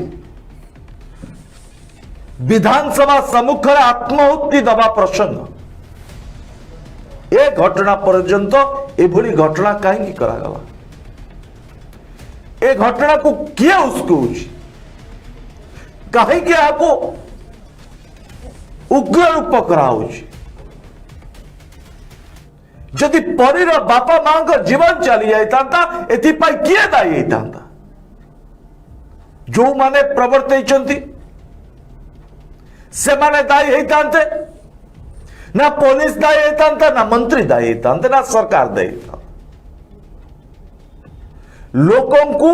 विधानसभा सम्मुखें आत्माहुति दबा प्रसंग ए घटना पर्यंत एभली घटना कहीं करागला ए घटना को किए उस्कुच कहीं उग्र रूप कराउछि जदि परीर बापा मां का जीवन चली जाता एथिपाई किए दायी होता जो माने प्रवर्तैछंती से माने दायी होते ना पुलिस दायी होता ना मंत्री दायी होते ना सरकार दायी होता लोकों को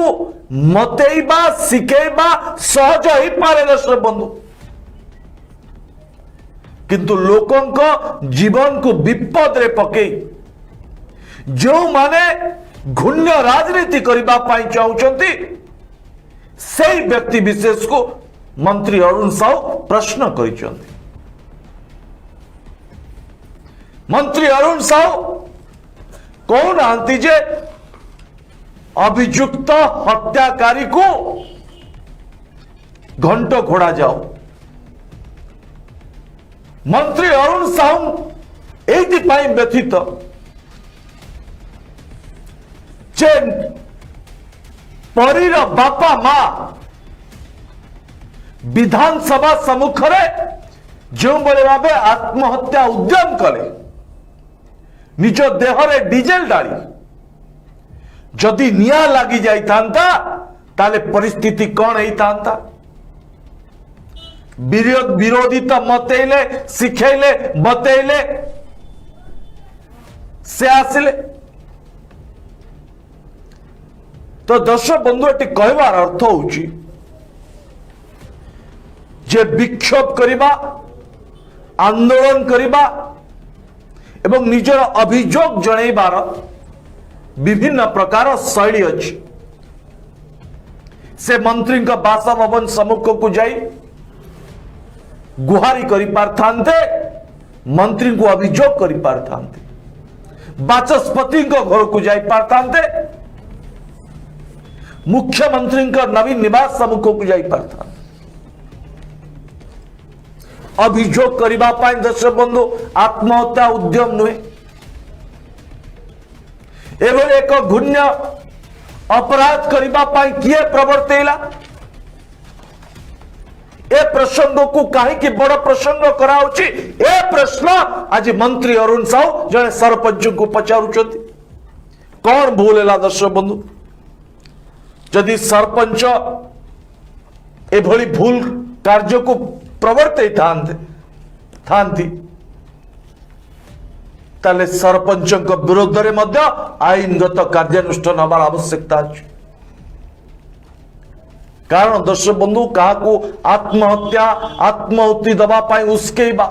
मतेइबा शिखेबा सहज ही पारे दर्शक बंधु किंतु लोकों को जीवन को विपद रे पकई जो माने घूण्य राजनीति करबा पाई चाहउचंती सही व्यक्ति विशेष को मंत्री अरुण साहू प्रश्न करिसंती मंत्री अरुण साहू कौन आंती जे अभियुक्त हत्याकारी को घंटो घोड़ा जाओ मंत्री अरुण साहू एइथिपाई व्यथित जे परीर बापा मां विधानसभा सम्मुखें जो भाव आत्महत्या उद्यम कले निज देहरे डीजेल डाली जदि निया लगी जाता ताले परिस्थिति कौन होता विरोधी तो मतैले शिखेले बतैले से आसिले तो दर्शक बंधु एटी कहवार अर्थ होची जे विक्षोभ करिबा आंदोलन करिबा एवं निजर अभियोग जणैबार विभिन्न प्रकार शैली अच्छी से मंत्री का बासभवन सम्मुख को जाई गुहारी करि पारथांते मंत्री को अभियोग करि पारथांते बाचस्पति घर को जाई पारथांते मुख्यमंत्री नवीन निवास सम्मुख को जाई पारथांते अभियोग करिबा पाई दर्शक बंधु आत्महत्या उद्यम नुहे एवं एक घूण्य अपराध करिबा पाई किए प्रवर्तेला ए प्रसंग को कहीं बड़ प्रसंग कराउछि ए प्रश्न आज मंत्री अरुण साहू जने सरपंच को पचारुचंती कौन भूल है दर्शक बंधु जदि सरपंच एभली भूल कार्य को प्रवर्ते थांती ताले सरपंच विरोध में आईनगत कार्यानुष्ठान हमार आवश्यकता अच्छी कारण दर्शक बंधु क्या आत्महत्या आत्माहुति दबा पाई उस्केबा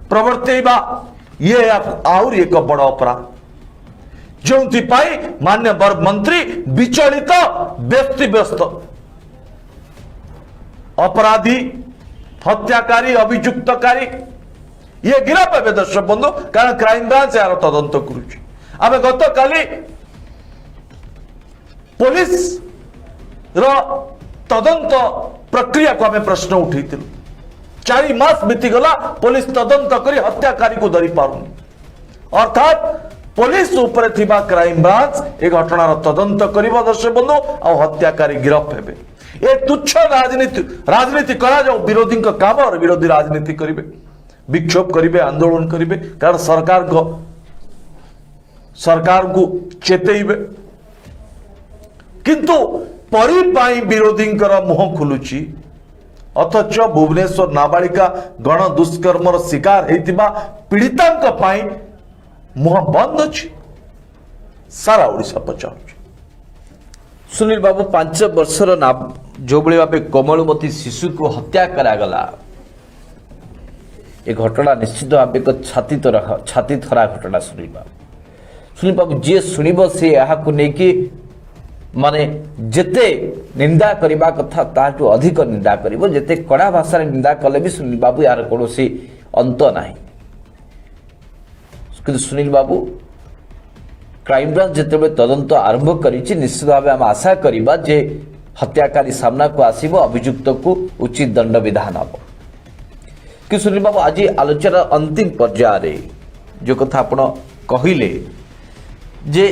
प्रवर्तेबा ये आहुरी एक बड़ अपराध जो मान्यवर मंत्री विचलित व्यस्त अपराधी हत्याकारी अभियुक्तकारी ये गिरफ हे दर्शक बंधु कारण क्राइम ब्रांच यार तदंत करुच्ची आम गत काली पुलिस तदंत प्रक्रिया को आम प्रश्न उठे 4 मास बीतीगला पुलिस तदंत करी हत्याकारी को धरी पारुनी अर्थात पुलिस उपरे थिबा क्राइम ब्रांच ए घटनार तदंत करिबो दर्शक बंधु आ हत्याकारी गिरफ हेबे ए तुच्छ राजनीति करा जाओ विरोधी काम और विरोधी राजनीति करिवे विक्षोभ करिवे आंदोलन करिवे कारण सरकार को चेतेइबे किंतु परी पाई विरोधी मुह खुलुची अथच भुवनेश्वर नाबालिका गण दुष्कर्मर शिकार होता पीड़िता पाई मुह बंद अच्छी सारा ओडिशा पचार सुनील बाबू 5 वर्षर जो भाव कोमलमती शिशु को हत्या करागला ए घटना निश्चित भाव एक छाती थरा घटना सुनील बाबू जी शुणव सी नहीं ମାନେ ଯେତେ ନିନ୍ଦା କରିବା କଥା ତାଠୁ ଅଧିକ ନିନ୍ଦା କରିବ, ଯେତେ କଡ଼ା ଭାଷାରେ ନିନ୍ଦା କଲେ ବି ସୁନୀଲ ବାବୁ ଏହାର କୌଣସି ଅନ୍ତ ନାହିଁ। କିନ୍ତୁ ସୁନୀଲ ବାବୁ କ୍ରାଇମବ୍ରାଞ୍ଚ ଯେତେବେଳେ ତଦନ୍ତ ଆରମ୍ଭ କରିଛି ନିଶ୍ଚିତ ଭାବେ ଆମେ ଆଶା କରିବା ଯେ ହତ୍ୟାକାରୀ ସାମ୍ନାକୁ ଆସିବ, ଅଭିଯୁକ୍ତକୁ ଉଚିତ ଦଣ୍ଡ ବିଧାନ ହେବ। କି ସୁନୀଲ ବାବୁ ଆଜି ଆଲୋଚନାର ଅନ୍ତିମ ପର୍ଯ୍ୟାୟରେ ଯେଉଁ କଥା ଆପଣ କହିଲେ ଯେ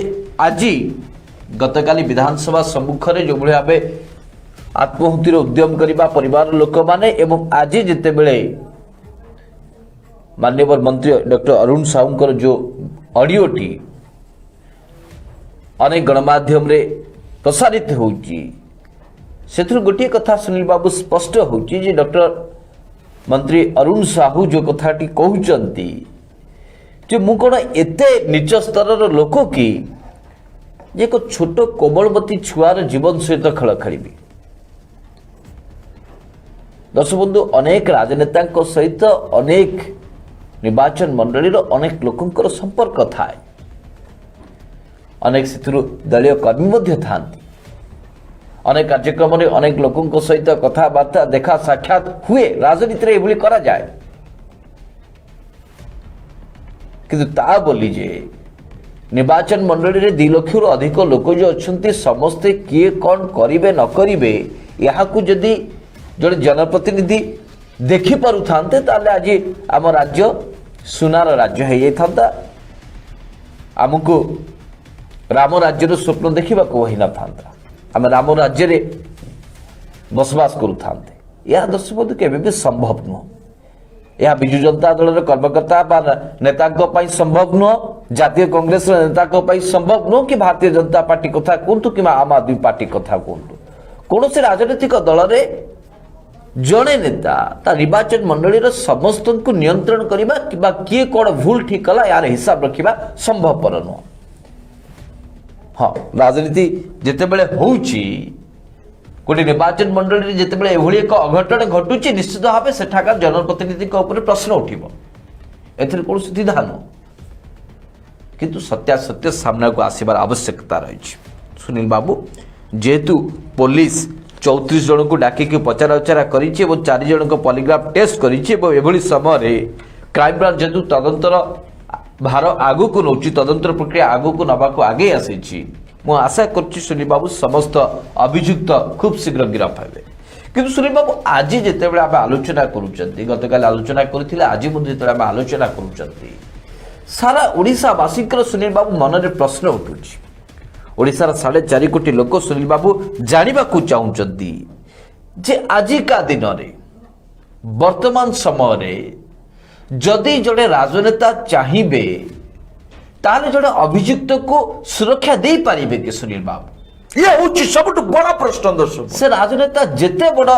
ଆଜି ଗତକାଲି ବିଧାନସଭା ସମ୍ମୁଖରେ ଯେଉଁଭଳି ଭାବେ ଆତ୍ମହତ୍ୟାର ଉଦ୍ୟମ କରିବା ପରିବାର ଲୋକମାନେ ଏବଂ ଆଜି ଯେତେବେଳେ ମାନ୍ୟବର ମନ୍ତ୍ରୀ ଡକ୍ଟର ଅରୁଣ ସାହୁଙ୍କର ଯେଉଁ ଅଡିଓଟି ଅନେକ ଗଣମାଧ୍ୟମରେ ପ୍ରସାରିତ ହେଉଛି ସେଥିରୁ ଗୋଟିଏ କଥା ସୁନୀଲ ବାବୁ ସ୍ପଷ୍ଟ ହେଉଛି ଯେ ଡକ୍ଟର ମନ୍ତ୍ରୀ ଅରୁଣ ସାହୁ ଯେଉଁ କଥାଟି କହୁଛନ୍ତି ଯେ ମୁଁ କ'ଣ ଏତେ ନିଚ ସ୍ତରର ଲୋକ କି ଯେ ଏକ ଛୋଟ କୋମଳମତୀ ଛୁଆର ଜୀବନ ସହିତ ଖେଳ ଖେଳିବି। ଦର୍ଶକ ବନ୍ଧୁ, ଅନେକ ରାଜନେତାଙ୍କ ସହିତ ଅନେକ ନିର୍ବାଚନ ମଣ୍ଡଳୀର ଅନେକ ଲୋକଙ୍କର ସମ୍ପର୍କ ଥାଏ, ଅନେକ ସେଥିରୁ ଦଳୀୟ କର୍ମୀ ମଧ୍ୟ ଥାନ୍ତି, ଅନେକ କାର୍ଯ୍ୟକ୍ରମରେ ଅନେକ ଲୋକଙ୍କ ସହିତ କଥାବାର୍ତ୍ତା ଦେଖା ସାକ୍ଷାତ ହୁଏ, ରାଜନୀତିରେ ଏଭଳି କରାଯାଏ। କିନ୍ତୁ ତା ବୋଲି ଯେ ନିର୍ବାଚନ ମଣ୍ଡଳୀରେ 2 ଲକ୍ଷରୁ ଅଧିକ ଲୋକ ଯେଉଁ ଅଛନ୍ତି ସମସ୍ତେ କିଏ କ'ଣ କରିବେ ନ କରିବେ ଏହାକୁ ଯଦି ଜଣେ ଜନପ୍ରତିନିଧି ଦେଖିପାରୁଥାନ୍ତେ ତାହେଲେ ଆଜି ଆମ ରାଜ୍ୟ ସୁନାର ରାଜ୍ୟ ହୋଇଯାଇଥାନ୍ତା, ଆମକୁ ରାମ ରାଜ୍ୟର ସ୍ୱପ୍ନ ଦେଖିବାକୁ ହୋଇନଥାନ୍ତା, ଆମେ ରାମ ରାଜ୍ୟରେ ବସବାସ କରୁଥାନ୍ତେ। ଏହା ଦର୍ଶକ ବନ୍ଧୁ କେବେ ବି ସମ୍ଭବ ନୁହଁ। ଏହା ବିଜୁ ଜନତା ଦଳର କର୍ମକର୍ତ୍ତା ବା ନେତାଙ୍କ ପାଇଁ ସମ୍ଭବ ନୁହଁ, ଜାତୀୟ କଂଗ୍ରେସର ନେତାଙ୍କ ପାଇଁ ସମ୍ଭବ ନୁହଁ, କି ଭାରତୀୟ ଜନତା ପାର୍ଟି କଥା କୁହନ୍ତୁ କିମ୍ବା ଆମ ଆଦମୀ ପାର୍ଟି କଥା କୁହନ୍ତୁ। କୌଣସି ରାଜନୈତିକ ଦଳରେ ଜଣେ ନେତା ତା ନିର୍ବାଚନ ମଣ୍ଡଳୀର ସମସ୍ତଙ୍କୁ ନିୟନ୍ତ୍ରଣ କରିବା କିମ୍ବା କିଏ କ'ଣ ଭୁଲ ଠିକ କଲା ଏହାର ହିସାବ ରଖିବା ସମ୍ଭବପର ନୁହଁ। ହଁ, ରାଜନୀତି ଯେତେବେଳେ ହେଉଛି ଗୋଟିଏ ନିର୍ବାଚନ ମଣ୍ଡଳୀରେ ଯେତେବେଳେ ଏଭଳି ଏକ ଅଘଟଣ ଘଟୁଛି ନିଶ୍ଚିତ ଭାବେ ସେଠାକାର ଜନପ୍ରତିନିଧିଙ୍କ ଉପରେ ପ୍ରଶ୍ନ ଉଠିବ, ଏଥିରେ କୌଣସି ଦ୍ୱିଧା ନୁହଁ। କିନ୍ତୁ ସତ୍ୟାସତ୍ୟ ସାମ୍ନାକୁ ଆସିବାର ଆବଶ୍ୟକତା ରହିଛି। ସୁନୀଲ ବାବୁ, ଯେହେତୁ ପୋଲିସ 34 ଜଣଙ୍କୁ ଡାକିକି ପଚରାଉଚରା କରିଛି ଏବଂ 4 ଜଣଙ୍କ ପଲିଗ୍ରାଫ ଟେଷ୍ଟ କରିଛି ଏବଂ ଏଭଳି ସମୟରେ କ୍ରାଇମବ୍ରାଞ୍ଚ ଯେହେତୁ ତଦନ୍ତର ଭାର ଆଗକୁ ନେଉଛି, ତଦନ୍ତର ପ୍ରକ୍ରିୟା ଆଗକୁ ନେବାକୁ ଆଗେଇ ଆସିଛି, ମୁଁ ଆଶା କରୁଛି ସୁନୀଲ ବାବୁ ସମସ୍ତ ଅଭିଯୁକ୍ତ ଖୁବ୍ ଶୀଘ୍ର ଗିରଫ ହେବେ। କିନ୍ତୁ ସୁନୀଲ ବାବୁ ଆଜି ଯେତେବେଳେ ଆମେ ଆଲୋଚନା କରୁଛନ୍ତି, ଗତକାଲି ଆଲୋଚନା କରିଥିଲେ, ଆଜି ମଧ୍ୟ ଯେତେବେଳେ ଆମେ ଆଲୋଚନା କରୁଛନ୍ତି, ସାରା ଓଡ଼ିଶାବାସୀଙ୍କର ସୁନୀଲ ବାବୁ ମନରେ ପ୍ରଶ୍ନ ଉଠୁଛି। ଓଡ଼ିଶାର 4.5 କୋଟି ଲୋକ ସୁନୀଲ ବାବୁ ଜାଣିବାକୁ ଚାହୁଁଛନ୍ତି ଯେ ଆଜିକା ଦିନରେ ବର୍ତ୍ତମାନ ସମୟରେ ଯଦି ଜଣେ ରାଜନେତା ଚାହିଁବେ ତାହେଲେ ଜଣେ ଅଭିଯୁକ୍ତକୁ ସୁରକ୍ଷା ଦେଇପାରିବେ କି ସୁନୀଲ ବାବୁ? ଇଏ ହେଉଛି ସବୁଠୁ ବଡ଼ ପ୍ରଶ୍ନ ଦର୍ଶକ। ସେ ରାଜନେତା ଯେତେ ବଡ଼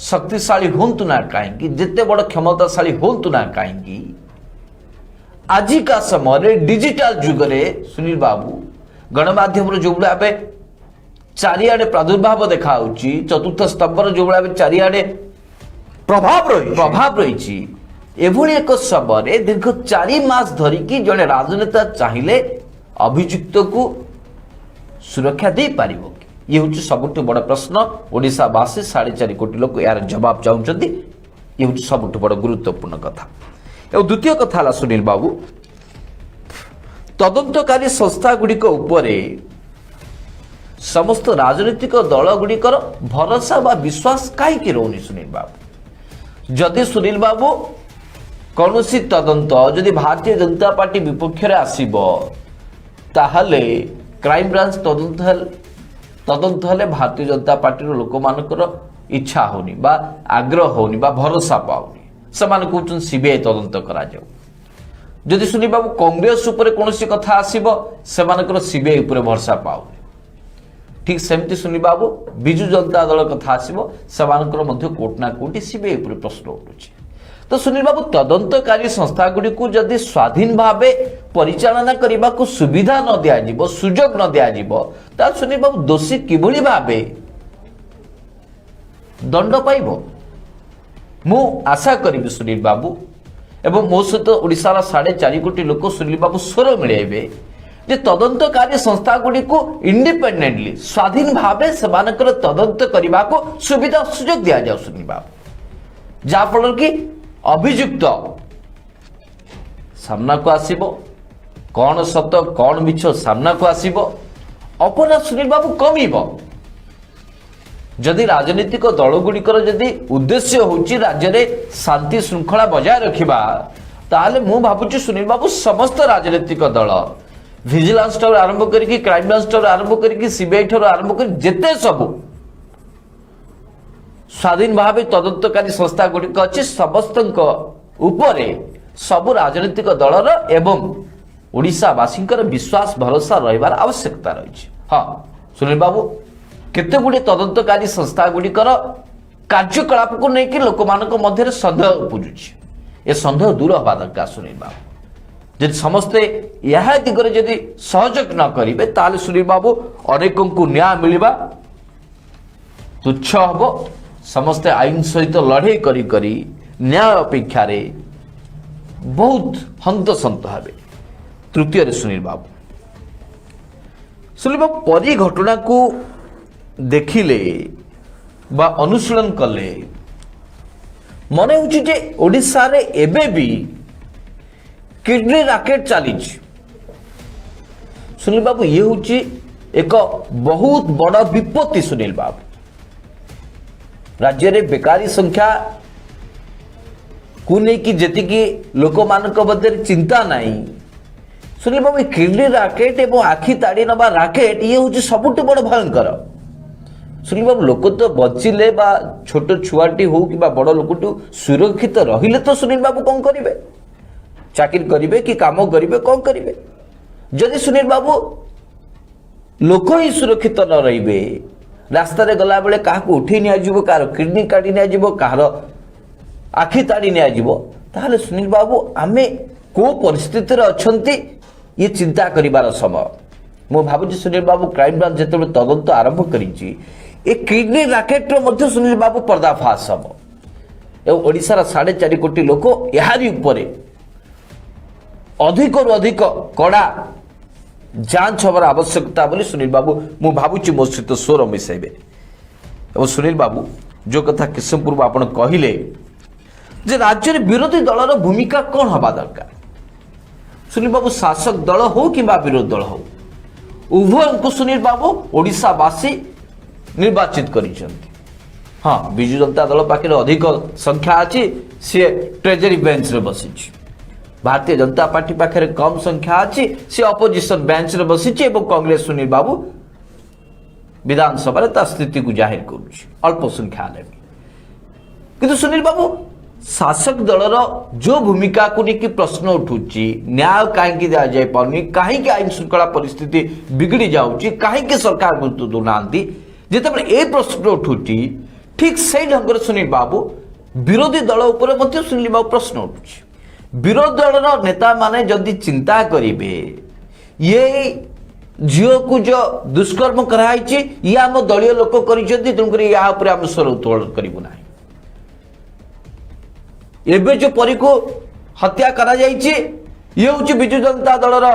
ଶକ୍ତିଶାଳୀ ହୁଅନ୍ତୁ ନା କାହିଁକି, ଯେତେ ବଡ଼ କ୍ଷମତାଶାଳୀ ହୁଅନ୍ତୁ ନା କାହିଁକି, ଆଜିକା ସମୟରେ ଡିଜିଟାଲ ଯୁଗରେ ସୁନୀଲ ବାବୁ ଗଣମାଧ୍ୟମର ଯେଉଁଭଳି ଭାବେ ଚାରିଆଡ଼େ ପ୍ରାଦୁର୍ଭାବ ଦେଖାଯାଉଛି, ଚତୁର୍ଥ ସ୍ତମ୍ଭର ଯେଉଁଭଳି ଭାବେ ଚାରିଆଡ଼େ ପ୍ରଭାବ ରହିଛି, ଏଭଳି ଏକ ସମୟରେ ଦୀର୍ଘ 4 ମାସ ଧରିକି ଜଣେ ରାଜନେତା ଚାହିଁଲେ ଅଭିଯୁକ୍ତକୁ ସୁରକ୍ଷା ଦେଇପାରିବ କି? ଇଏ ହେଉଛି ସବୁଠୁ ବଡ଼ ପ୍ରଶ୍ନ। ଓଡ଼ିଶାବାସୀ 4.5 କୋଟି ଲୋକ ଏହାର ଜବାବ ଚାହୁଁଛନ୍ତି। ଇଏ ହେଉଛି ସବୁଠୁ ବଡ଼ ଗୁରୁତ୍ୱପୂର୍ଣ୍ଣ କଥା। ଏବଂ ଦ୍ୱିତୀୟ କଥା ହେଲା ସୁନୀଲ ବାବୁ, ତଦନ୍ତକାରୀ ସଂସ୍ଥାଗୁଡ଼ିକ ଉପରେ ସମସ୍ତ ରାଜନୈତିକ ଦଳଗୁଡ଼ିକର ଭରସା ବା ବିଶ୍ୱାସ କାହିଁକି ରହୁନି ସୁନୀଲ ବାବୁ? ଯଦି ସୁନୀଲ ବାବୁ କୌଣସି ତଦନ୍ତ ଯଦି ଭାରତୀୟ ଜନତା ପାର୍ଟି ବିପକ୍ଷରେ ଆସିବ ତାହେଲେ କ୍ରାଇମବ୍ରାଞ୍ଚ ତଦନ୍ତ ହେଲେ ଭାରତୀୟ ଜନତା ପାର୍ଟିର ଲୋକମାନଙ୍କର ଇଚ୍ଛା ହେଉନି ବା ଆଗ୍ରହ ହେଉନି ବା ଭରସା ପାଉନି, ସେମାନେ କହୁଛନ୍ତି ସିବିଆଇ ତଦନ୍ତ କରାଯାଉ। ଯଦି ସୁନୀଲ ବାବୁ କଂଗ୍ରେସ ଉପରେ କୌଣସି କଥା ଆସିବ ସେମାନଙ୍କର ସିବିଆଇ ଉପରେ ଭରସା ପାଉନି। ଠିକ୍ ସେମିତି ସୁନୀଲ ବାବୁ ବିଜୁ ଜନତା ଦଳ କଥା ଆସିବ ସେମାନଙ୍କର ମଧ୍ୟ କୋଉଠି ନା କୋଉଠି ସିବିଆଇ ଉପରେ ପ୍ରଶ୍ନ ଉଠୁଛି। ତ ସୁନୀଲ ବାବୁ ତଦନ୍ତକାରୀ ସଂସ୍ଥାଗୁଡ଼ିକୁ ଯଦି ସ୍ୱାଧୀନ ଭାବେ ପରିଚାଳନା କରିବାକୁ ସୁବିଧା ନ ଦିଆଯିବ, ସୁଯୋଗ ନ ଦିଆଯିବ, ତାହେଲେ ସୁନୀଲ ବାବୁ ଦୋଷୀ କିଭଳି ଭାବେ ଦଣ୍ଡ ପାଇବ? ମୁଁ ଆଶା କରିବି ସୁନୀଲ ବାବୁ ଏବଂ ମୋ ସହିତ ଓଡ଼ିଶାର 4.5 କୋଟି ଲୋକ ସୁନୀଲ ବାବୁ ସ୍ୱର ମିଳାଇବେ ଯେ ତଦନ୍ତକାରୀ ସଂସ୍ଥାଗୁଡ଼ିକୁ ଇଣ୍ଡିପେଣ୍ଡେଣ୍ଟଲି ସ୍ୱାଧୀନ ଭାବେ ସେମାନଙ୍କର ତଦନ୍ତ କରିବାକୁ ସୁବିଧା ସୁଯୋଗ ଦିଆଯାଉ ସୁନିଲ ବାବୁ, ଯାହାଫଳରେ କି ଅଭିଯୁକ୍ତ ସାମ୍ନାକୁ ଆସିବ, କ'ଣ ସତ କ'ଣ ମିଛ ସାମ୍ନାକୁ ଆସିବ, ଅପରାଧ ସୁନିଲ ବାବୁ କମିବ। ଯଦି ରାଜନୈତିକ ଦଳଗୁଡ଼ିକର ଯଦି ଉଦ୍ଦେଶ୍ୟ ହେଉଛି ରାଜ୍ୟରେ ଶାନ୍ତି ଶୃଙ୍ଖଳା ବଜାୟ ରଖିବା, ତାହେଲେ ମୁଁ ଭାବୁଛି ସୁନିଲ ବାବୁ ସମସ୍ତ ରାଜନୈତିକ ଦଳ ଭିଜିଲାନ୍ସ ଠାରୁ ଆରମ୍ଭ କରିକି କ୍ରାଇମବ୍ରାଞ୍ଚ ଠାରୁ ଆରମ୍ଭ କରିକି ସିବିଆଇ ଠାରୁ ଆରମ୍ଭ କରି ଯେତେ ସବୁ ସ୍ୱାଧୀନ ଭାବେ ତଦନ୍ତକାରୀ ସଂସ୍ଥା ଗୁଡ଼ିକ ଅଛି ସମସ୍ତଙ୍କ ଉପରେ ସବୁ ରାଜନୈତିକ ଦଳର ଏବଂ ଓଡ଼ିଶାବାସୀଙ୍କର ବିଶ୍ୱାସ ଭରସା ରହିବାର ଆବଶ୍ୟକତା ରହିଛି। ହଁ ସୁନିଲ ବାବୁ, କେତେ ଗୁଡ଼ିଏ ତଦନ୍ତକାରୀ ସଂସ୍ଥା ଗୁଡ଼ିକର କାର୍ଯ୍ୟକଳାପକୁ ନେଇକି ଲୋକମାନଙ୍କ ମଧ୍ୟରେ ସନ୍ଦେହ ଉପୁଜୁଛି। ଏ ସନ୍ଦେହ ଦୂର ହେବା ଦରକାର ସୁନିଲ ବାବୁ। ଯଦି ସମସ୍ତେ ଏହା ଦିଗରେ ଯଦି ସହଯୋଗ ନ କରିବେ ତାହେଲେ ସୁନିଲ ବାବୁ ଅନେକଙ୍କୁ ନ୍ୟାୟ ମିଳିବା ତୁଚ୍ଛ ହେବ। ସମସ୍ତେ ଆଇନ ସହିତ ଲଢ଼େଇ କରି କରି ନ୍ୟାୟ ଅପେକ୍ଷାରେ ବହୁତ ହନ୍ତସନ୍ତ ହେବେ। ତୃତୀୟରେ ସୁନିଲ ବାବୁ ପରି ଘଟଣାକୁ ଦେଖିଲେ ବା ଅନୁଶୀଳନ କଲେ ମନେ ହେଉଛି ଯେ ଓଡ଼ିଶାରେ ଏବେ ବି କିଡନୀ ରାକେଟ ଚାଲିଛି। ସୁନିଲ ବାବୁ, ଇଏ ହେଉଛି ଏକ ବହୁତ ବଡ଼ ବିପତ୍ତି। ସୁନିଲ ବାବୁ, ରାଜ୍ୟରେ ବେକାରୀ ସଂଖ୍ୟା କୁ ନେଇକି ଯେତିକି ଲୋକମାନଙ୍କ ମଧ୍ୟରେ ଚିନ୍ତା ନାହିଁ, ସୁନିଲ ବାବୁ କିଡନୀ ରାକେଟ ଏବଂ ଆଖି ତାଡ଼ି ନେବା ରାକେଟ ଇଏ ହେଉଛି ସବୁଠୁ ବଡ଼ ଭୟଙ୍କର। ସୁନିଲ ବାବୁ, ଲୋକ ତ ବଞ୍ଚିଲେ ବା ଛୋଟ ଛୁଆଟି ହଉ କିମ୍ବା ବଡ଼ ଲୋକଟି ସୁରକ୍ଷିତ ରହିଲେ ତ ସୁନିଲ ବାବୁ କ'ଣ କରିବେ? ଚାକିରି କରିବେ କି କାମ କରିବେ, କ'ଣ କରିବେ? ଯଦି ସୁନିଲ ବାବୁ ଲୋକ ହିଁ ସୁରକ୍ଷିତ ନ ରହିବେ, ରାସ୍ତାରେ ଗଲାବେଳେ କାହାକୁ ଉଠେଇ ନିଆଯିବ, କାହାର କିଡନୀ କାଢ଼ି ନିଆଯିବ, କାହାର ଆଖି ତାଡ଼ି ନିଆଯିବ, ତାହେଲେ ସୁନିଲ ବାବୁ ଆମେ କେଉଁ ପରିସ୍ଥିତିରେ ଅଛନ୍ତି ଇଏ ଚିନ୍ତା କରିବାର ସମୟ। ମୁଁ ଭାବୁଛି ସୁନିଲ ବାବୁ କ୍ରାଇମବ୍ରାଞ୍ଚ ଯେତେବେଳେ ତଦନ୍ତ ଆରମ୍ଭ କରିଛି ଏ କିଡନୀ ରାକେଟର ମଧ୍ୟ ସୁନିଲ ବାବୁ ପର୍ଦ୍ଦାଫାଶ ହେବ ଏବଂ ଓଡ଼ିଶାର 4.5 କୋଟି ଲୋକ ଏହାରି ଉପରେ ଅଧିକରୁ ଅଧିକ କଡ଼ା ଯାଞ୍ଚ ହେବାର ଆବଶ୍ୟକତା ବୋଲି ସୁନିଲ ବାବୁ ମୁଁ ଭାବୁଛି ମୋ ସହିତ ସ୍ୱର ମିଶାଇବେ। ଏବଂ ସୁନିଲ ବାବୁ ଯେଉଁ କଥା କିଛି ସମୟ ପୂର୍ବ ଆପଣ କହିଲେ ଯେ ରାଜ୍ୟରେ ବିରୋଧୀ ଦଳର ଭୂମିକା କ'ଣ ହେବା ଦରକାର, ସୁନିଲ ବାବୁ ଶାସକ ଦଳ ହେଉ କିମ୍ବା ବିରୋଧୀ ଦଳ ହେଉ ଉଭୟଙ୍କୁ ସୁନିଲ ବାବୁ ଓଡ଼ିଶାବାସୀ ନିର୍ବାଚିତ କରିଛନ୍ତି। ହଁ, ବିଜୁ ଜନତା ଦଳ ପାଖରେ ଅଧିକ ସଂଖ୍ୟା ଅଛି, ସିଏ ଟ୍ରେଜେରୀ ବେଞ୍ଚରେ ବସିଛି। ଭାରତୀୟ ଜନତା ପାର୍ଟି ପାଖରେ କମ୍ ସଂଖ୍ୟା ଅଛି, ସେ ଅପୋଜିସନ ବେଞ୍ଚରେ ବସିଛି ଏବଂ କଂଗ୍ରେସ ସୁନିଲ ବାବୁ ବିଧାନସଭାରେ ତା ସ୍ଥିତିକୁ ଜାହିର କରୁଛି ଅଳ୍ପ ସଂଖ୍ୟା ହେଲେ ବି। କିନ୍ତୁ ସୁନିଲ ବାବୁ ଶାସକ ଦଳର ଯେଉଁ ଭୂମିକାକୁ ନେଇକି ପ୍ରଶ୍ନ ଉଠୁଛି, ନ୍ୟାୟ କାହିଁକି ଦିଆଯାଇପାରୁନି, କାହିଁକି ଆଇନ ଶୃଙ୍ଖଳା ପରିସ୍ଥିତି ବିଗିଡ଼ି ଯାଉଛି, କାହିଁକି ସରକାର ଗୁରୁତ୍ୱ ଦେଉନାହାନ୍ତି, ଯେତେବେଳେ ଏ ପ୍ରଶ୍ନ ଉଠୁଛି ଠିକ୍ ସେଇ ଢଙ୍ଗରେ ସୁନିଲ ବାବୁ ବିରୋଧୀ ଦଳ ଉପରେ ମଧ୍ୟ ସୁନିଲ ବାବୁ ପ୍ରଶ୍ନ ଉଠୁଛି। ବିରୋଧୀ ଦଳର ନେତାମାନେ ଯଦି ଚିନ୍ତା କରିବେ ଇଏ ଝିଅକୁ ଯେଉଁ ଦୁଷ୍କର୍ମ କରାଯାଇଛି ଇଏ ଆମ ଦଳୀୟ ଲୋକ କରିଛନ୍ତି, ତେଣୁକରି ଏହା ଉପରେ ଆମେ ସ୍ୱର ଉତ୍ତୋଳନ କରିବୁ ନାହିଁ। ଏବେ ଯେଉଁ ପରୀକୁ ହତ୍ୟା କରାଯାଇଛି ଇଏ ହେଉଛି ବିଜୁ ଜନତା ଦଳର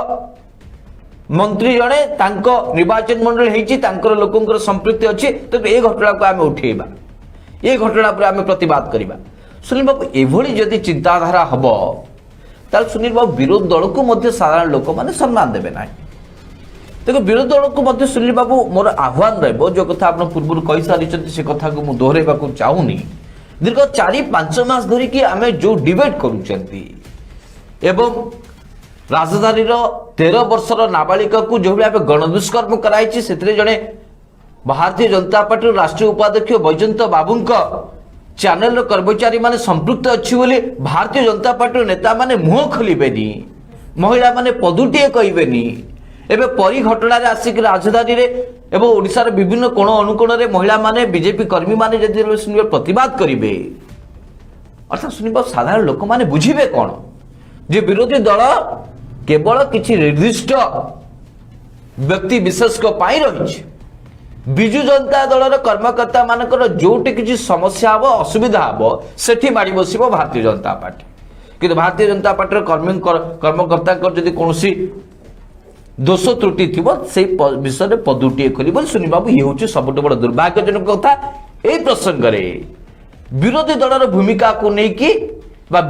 ମନ୍ତ୍ରୀ ଜଣେ, ତାଙ୍କ ନିର୍ବାଚନ ମଣ୍ଡଳୀ ହେଇଛି, ତାଙ୍କର ଲୋକଙ୍କର ସମ୍ପୃକ୍ତି ଅଛି, ତେଣୁ ଏ ଘଟଣାକୁ ଆମେ ଉଠେଇବା, ଏ ଘଟଣା ଉପରେ ଆମେ ପ୍ରତିବାଦ କରିବା। ସୁନିଲ ବାବୁ ଏଭଳି ଯଦି ଚିନ୍ତାଧାରା ହେବ ତାହେଲେ ସୁନିଲ ବାବୁ ବିରୋଧୀ ଦଳକୁ ମଧ୍ୟ ସାଧାରଣ ଲୋକମାନେ ସମ୍ମାନ ଦେବେ ନାହିଁ। ତେଣୁ ବିରୋଧୀ ଦଳକୁ ମଧ୍ୟ ସୁନିଲ ବାବୁ ମୋର ଆହ୍ୱାନ ରହିବ, ଯେଉଁ କଥା ଆପଣ ପୂର୍ବରୁ କହିସାରିଛନ୍ତି ସେ କଥାକୁ ମୁଁ ଦୋହରାଇବାକୁ ଚାହୁଁନି। ଦୀର୍ଘ 4-5 ମାସ ଧରିକି ଆମେ ଯେଉଁ ଡିବେଟ୍ କରୁଛନ୍ତି ଏବଂ ରାଜଧାନୀର 13 ବର୍ଷର ନାବାଳିକାକୁ ଯେଉଁଭଳି ଭାବେ ଗଣଦୁଷ୍କର୍ମ କରାଯାଇଛି ସେଥିରେ ଜଣେ ଭାରତୀୟ ଜନତା ପାର୍ଟିର ରାଷ୍ଟ୍ରୀୟ ଉପାଧ୍ୟକ୍ଷ ବୈଜୟନ୍ତ ବାବୁଙ୍କ ଚ୍ୟାନେଲର କର୍ମଚାରୀମାନେ ସମ୍ପୃକ୍ତ ଅଛି ବୋଲି ଭାରତୀୟ ଜନତା ପାର୍ଟିର ନେତାମାନେ ମୁହଁ ଖୋଲିବେନି, ମହିଳାମାନେ ପଦୁଟିଏ କହିବେନି। ଏବେ ପରୀ ଘଟଣାରେ ଆସିକି ରାଜଧାନୀରେ ଏବଂ ଓଡ଼ିଶାର ବିଭିନ୍ନ କୋଣ ଅନୁକୋଣରେ ମହିଳାମାନେ ବିଜେପି କର୍ମୀମାନେ ଯଦି ପ୍ରତିବାଦ କରିବେ, ଅର୍ଥାତ୍ ଶୁଣିବ ସାଧାରଣ ଲୋକମାନେ ବୁଝିବେ କ'ଣ ଯେ ବିରୋଧୀ ଦଳ କେବଳ କିଛି ନିର୍ଦ୍ଦିଷ୍ଟ ବ୍ୟକ୍ତି ବିଶେଷଙ୍କ ପାଇଁ ରହିଛି। ବିଜୁ ଜନତା ଦଳର କର୍ମକର୍ତ୍ତା ମାନଙ୍କର ଯୋଉଠି କିଛି ସମସ୍ୟା ହେବ, ଅସୁବିଧା ହେବ, ସେଠି ମାଡ଼ି ବସିବ ଭାରତୀୟ ଜନତା ପାର୍ଟି। କିନ୍ତୁ ଭାରତୀୟ ଜନତା ପାର୍ଟିର କର୍ମକର୍ତ୍ତାଙ୍କର ଯଦି କୌଣସି दोष त्रुटि थी से विषय पदुटे खोल सुनील बाबू ये हूँ सब बड़ दुर्भाग्यजनक कथा यही प्रसंग विरोधी दलर भूमिका को लेकिन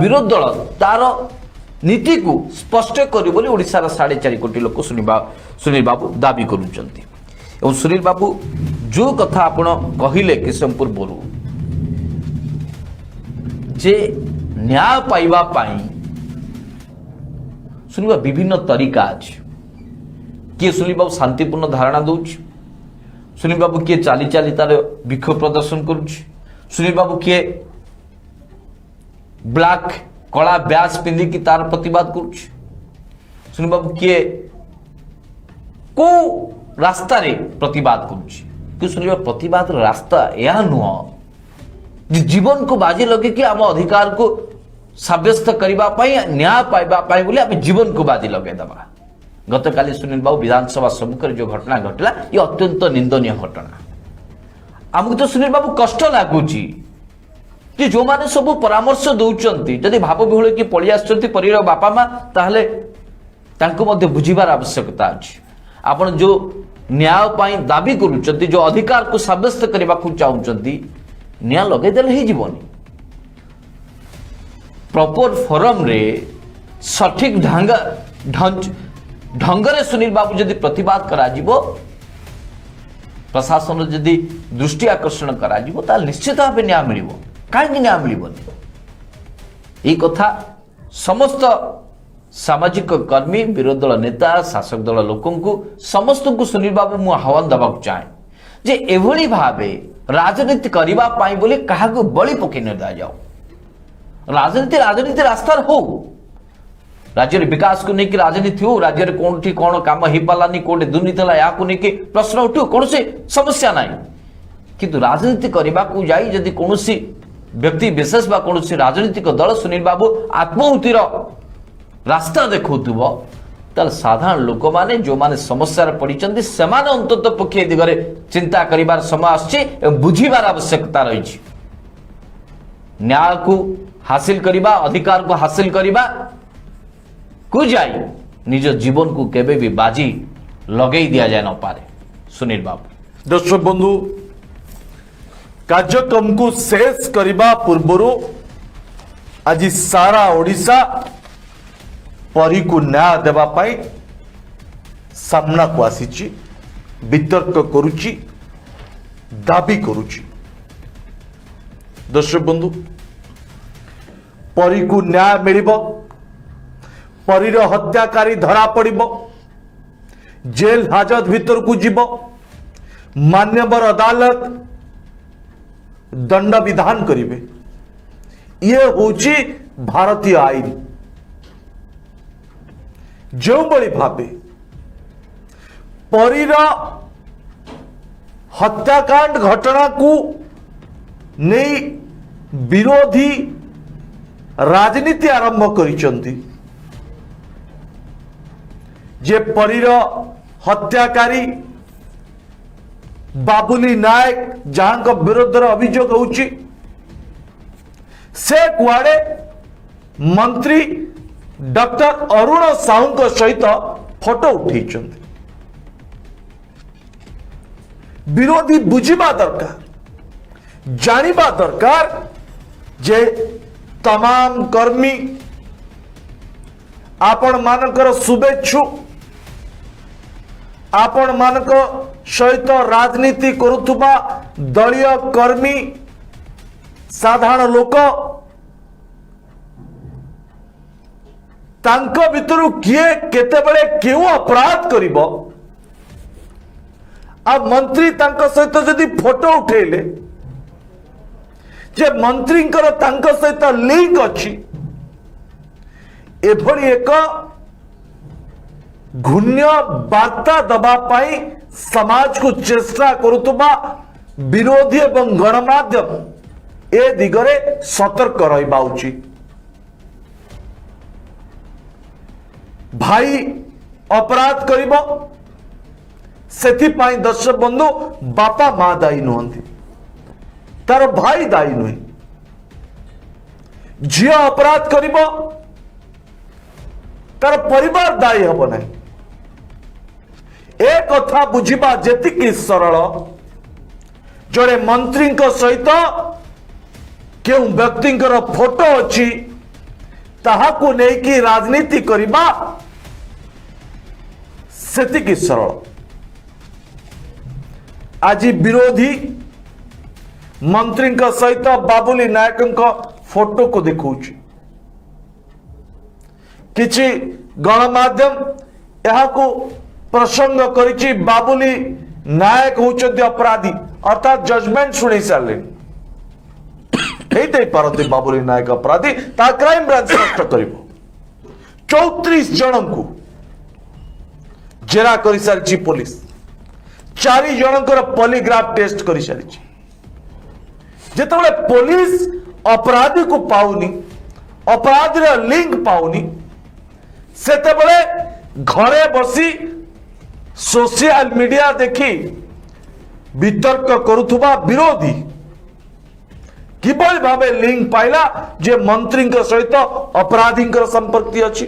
विरोधी दल तार नीति को स्पष्ट कर ओडार 4.5 कोटी लोक सुनील बाबू दाबी करुँच। सुनील बाबू जो कथा आपण कहले किशनपुर बोलू जे न्याय पाइबा पाई सुनिबा विभिन्न तरीका अच्छे किए सुनील बाबू शांतिपूर्ण धारणा दौर सुनील बाबू किए चाली चाली तार विक्षोभ प्रदर्शन करुच्छ सुनील बाबू किए ब्लैक कला ब्याज पिंधिकी तार प्रतिवाद करुच्छ सुनील बाबू किए को रास्ता रे प्रतिवाद करुच्छ कि सुनील प्रतिवाद रास्ता यह नुह जीवन को बाजी लगे कि आम अधिकार को सब्यस्त करने न्याय पाइबा बोले आम जीवन को बाजी लगेदबा। गत काली सुनील बाबू विधानसभा सम्मुख जो घटना घटला ये अत्यंत निंदनीय घटना। आमको तो सुनील बाबू कष्ट लगुच जो मैंने सब परामर्श दौरान जदि भाव विहल कि पलि आर बापा माँ ताहले बुझीबार आवश्यकता अच्छी आपण जो न्याय पाई दाबी करुँच जो अधिकार को सब्यस्त करने को चाहते न्याय लगेदेले ही जीवनी प्रॉपर फोरम रे सठिक ढंगरे सुनील बाबू जदि प्रतिवाद करा प्रशासन जदि दृष्टि आकर्षण करा निश्चित भाव न्याय मिल कहीं न्याय मिलबनी यही कथा समस्त सामाजिक कर्मी विरोधी दल नेता शासक दल लोकंकु समस्त को सुनील बाबू मु आह्वान देवा चाहे जे एभली भावे राजनीति करबा पाई बोली काहाकु बलि पकई न दिया जाओ राजनीति रास्ता हो राज्य विकास को लेकिन राजनीति हो राज्य में कौन कौन काम हो पारानी कौटे दुर्नीति है या प्रश्न उठू कौन समस्या ना किंतु राजनीति करने को जाई जदि कौन व्यक्ति विशेष बा कौन राजनीतिक दल सुनील बाबू आत्माहुतिर रास्ता देखुव ताल साधारण लोक माने जो माने समस्या पड़ी से अंतत पक्षे दिगरे चिंता करिबार समय आछि बुझीबार आवश्यकता रही न्याय को हासिल करिबा अधिकार को हासिल करिबा को जाई निज जीवन को केबे भी बाजी लगई दिया जाए न पारे। सुनील बाबू दर्शक बंधु कार्यक्रम को शेष करने पूर्व आज सारा ओडिशा परी को न्याय देवा पाई सामना को आसी वितर्क करुची दाबी करुची। दर्शक बंधु परी को न्याय मिलिबो परीर हत्याकारी धरा पड़िबो जेल हाजत भीतर को जीव मान्यवर अदालत दंड विधान करिवे ये होची भारतीय आईन जो बड़ी भावे परीर हत्याकांड घटना को नहीं विरोधी राजनीति आरंभ करिसंती जे परीर हत्याकारी बाबुली नायक जहां विरोध अभियोग होउची से कुआड़े मंत्री डॉक्टर अरुण साहू सहित फोटो उठे विरोधी बुझीबा दरकार जानिबा दरकार जे तमाम कर्मी आपण मानकर शुभेच्छु आपण मानक सहित राजनीति करुथुबा दलीय कर्मी साधारण लोक तांको भितरु किए केतेबेले केउ अपराध करिबो आ मंत्री तांको सहित जदि फोटो उठेले जे मंत्री तांको सहित लिंक अछि एभली एक घून्य वार्ता दबा पाई समाज को चेष्टा करुतुबा विरोधी एवं गणमाध्यम ए दिगरे सतर्क रहिबा उचित। भाई अपराध करिबो सेथिपाई दर्शक बंधु बापा मां दायी नुहंती तार भाई दायी नुहे झियो अपराध करिबो तार परिवार दायी हब नहीं ए कथा बुझिबा जेतिकी सरल जड़े मंत्री सहित क्यों व्यक्ति फोटो अच्छी ताहाकु नेकी राजनीति करिबा सेतिकी सरल। आज विरोधी मंत्री सहित बाबुली नायक फोटो को देखौछि किछि गणमाध्यम यहाकु प्रसंग करिछि बाबुली नायक होचंती अपराधी अर्थात जजमेंट शुणी सारे पारती बाबुली नायक अपराधी ता क्राइम ब्रांच नष्ट कर 34 जन को जेरा कर सारी पुलिस 4 जनकर पॉलीग्राफ टेस्ट कर सारी जिते पुलिस अपराधी को पाउनी अपराधी लिंक पाउनी सेते घरे बसी सोशल मीडिया देखी वितर्क करुथुबा विरोधी किभली भावे लिंक पाइला जे मंत्री सहित अपराधी संपर्क अच्छी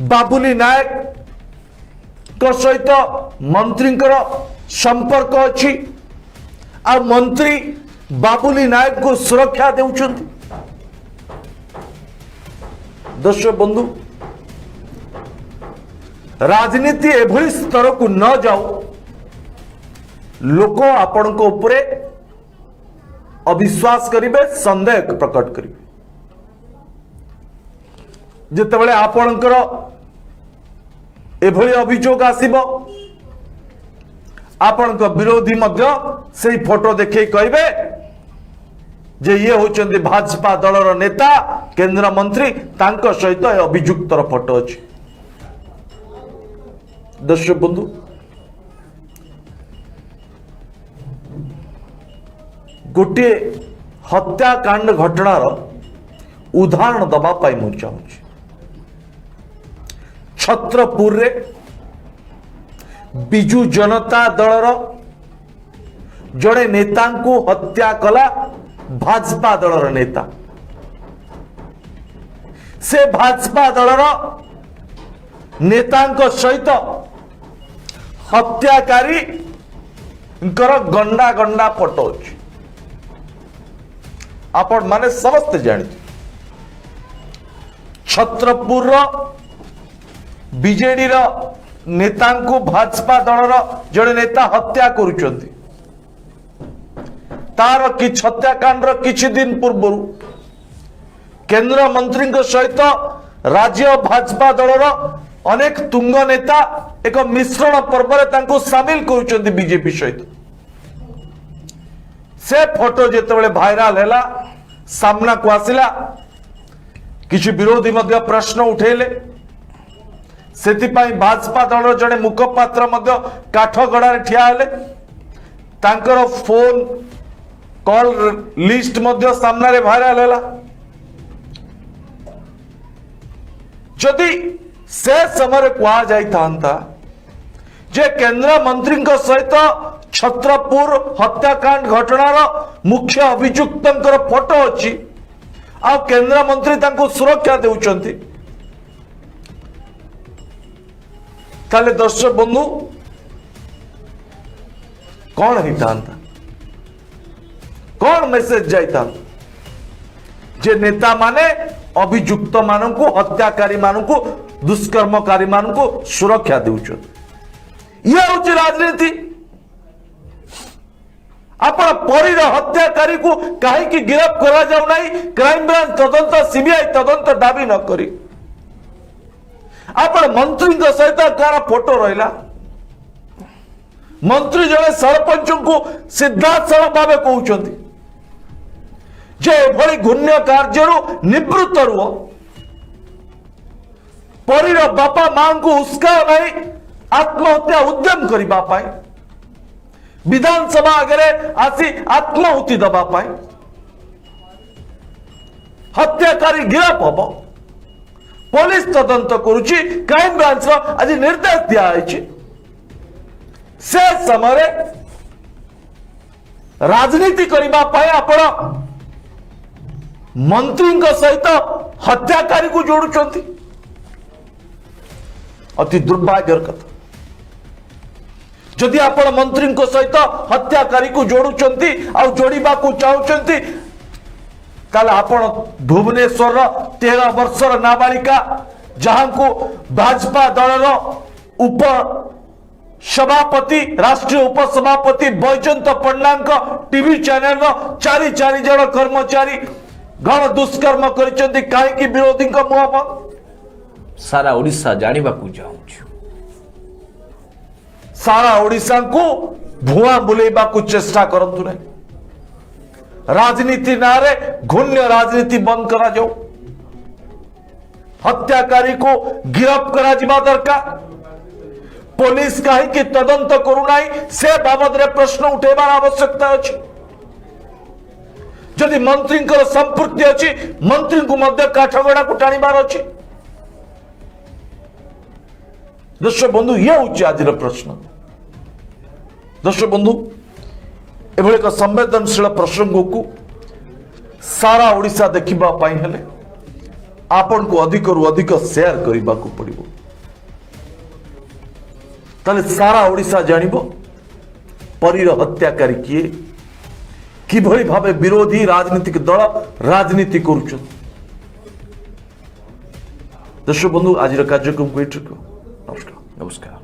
बाबुली नायक सहित मंत्री संपर्क अच्छी आ मंत्री बाबुली नायक को सुरक्षा देउछंती। दर्शक बंधु राजनीति एभली स्तर को न जाओ लोक आपण को ऊपर अविश्वास करिवे संदेह प्रकट करिवे जितेबाला आपणकर एभली अभियोग आसीबो आपण विरोधी मध्य से फोटो देखे कहे जे ये होचंदी भाजपा दलर नेता केंद्र मंत्री तांको सहित अभियुक्तर फोटो अच्छी। दर्शक बंधु गोटे हत्याकांड घटनार उदाहरण दबा पाई मु चाहूँ। छत्रपुर रे बिजू जनता दलर जड़े नेता को हत्या कला भाजपा दलर नेता से भाजपा दलर नेता सहित हत्याकारी गंडा गंडा फोटो अच्छी आपण माने समस्त जानी छत्रपुर बीजेडी नेता को भाजपा दलर जड़े नेता हत्या करुचंती तार कि हत्याकांड किछि दिन पूर्व केंद्र मंत्री सहित राज्य भाजपा दलर अनेक तुंग नेता एक मिश्रण पर्व में सामिल करुचंती बीजेपी सहित से फोटो जिते भाइराल है सामना को आसिला किछि विरोधी मध्य प्रश्न उठेले सेतिपाई भाजपा दल जड़े मुखपात्र मध्य काठगड़ा ठिया हेले तांकर फोन कॉल लिस्ट मध्य सामने भाइराल है जदि से समय कह जाता जे केंद्र मंत्री सहित छत्रपुर हत्याकांड घटनार मुख्य अभियुक्त फोटो अच्छी आ केंद्र मंत्री तांको सुरक्षा देउचंती ताले दर्शक बंधु कौन होता कौन मेसेज जाता जे नेता माने अभियुक्त मान को हत्याकारी मान को दुष्कर्मकारी मान को सुरक्षा देउचंती यह हूँ राजनीति। आपण परीर हत्याकारी को कहीं गिरफ्त करा जाऊ नहीं क्राइम ब्रांच तदंत सीबीआई तदंत दाबी न करी आपण मंत्री सहित कार फोटो रहा मंत्री जड़े सरपंच को सिद्धांत भाव कहते जे एभली घृण्य कार्य निवृत्त रुह परीर बापा मां को उस्का नहीं आत्महत्या उद्यम करने विधानसभा आगे आसी आत्माहुति दबा पाए हत्याकारी गिरफ हम पुलिस तदंत करुच्ची क्राइम ब्रांच आज निर्देश दिखाई से समय राजनीति करने आपण मंत्री सहित हत्याकारी को जोड़ुंट अति दुर्भाग्यर कथा जदि आपण मंत्री सहित हत्याकारी को जोड़ुचंती आ जोड़िबा को चाहूचंती ताले आपण भुवनेश्वर 13 वर्षर नाबालिका जहां को भाजपा दलर उप सभापति राष्ट्रीय उपसभापति बैजयंत पण्डा टीवी चैनल चारि जन कर्मचारी गण दुष्कर्म करिसेंती काहेकि विरोधी मुह बंद सारा ओडिशा जानिबा को चाहूछु सारा ओडिशा को भुआ बुलेबा को चेष्टा करंतु नहीं राजनीति नारे घून्य राजनीति बंद करा जाओ हत्याकारी को गिरफ्त करा जिबा दरकार पुलिस कहीं तदंत करूना से बाबद रे प्रश्न उठेबार आवश्यकता अछि जदि मंत्री संपृक्ति अछि मंत्री को मध्य काठगड़ा को टाणीबार अछि दर्शक बंधु ये होची आज प्रश्न दर्शक बंधु एभली एक संवेदनशील प्रसंग को सारा ओडिशा देखिबा पाई हेले आपन को अधिक रु अधिक शेयर करबा को पड़िबो ताले सारा ओडिशा जानिबो परीर हत्याकारी किए किभली भावे विरोधी राजनीतिक दल राजनीति करुछन दर्शक बंधु आज कार्यक्रम को नमस्कार।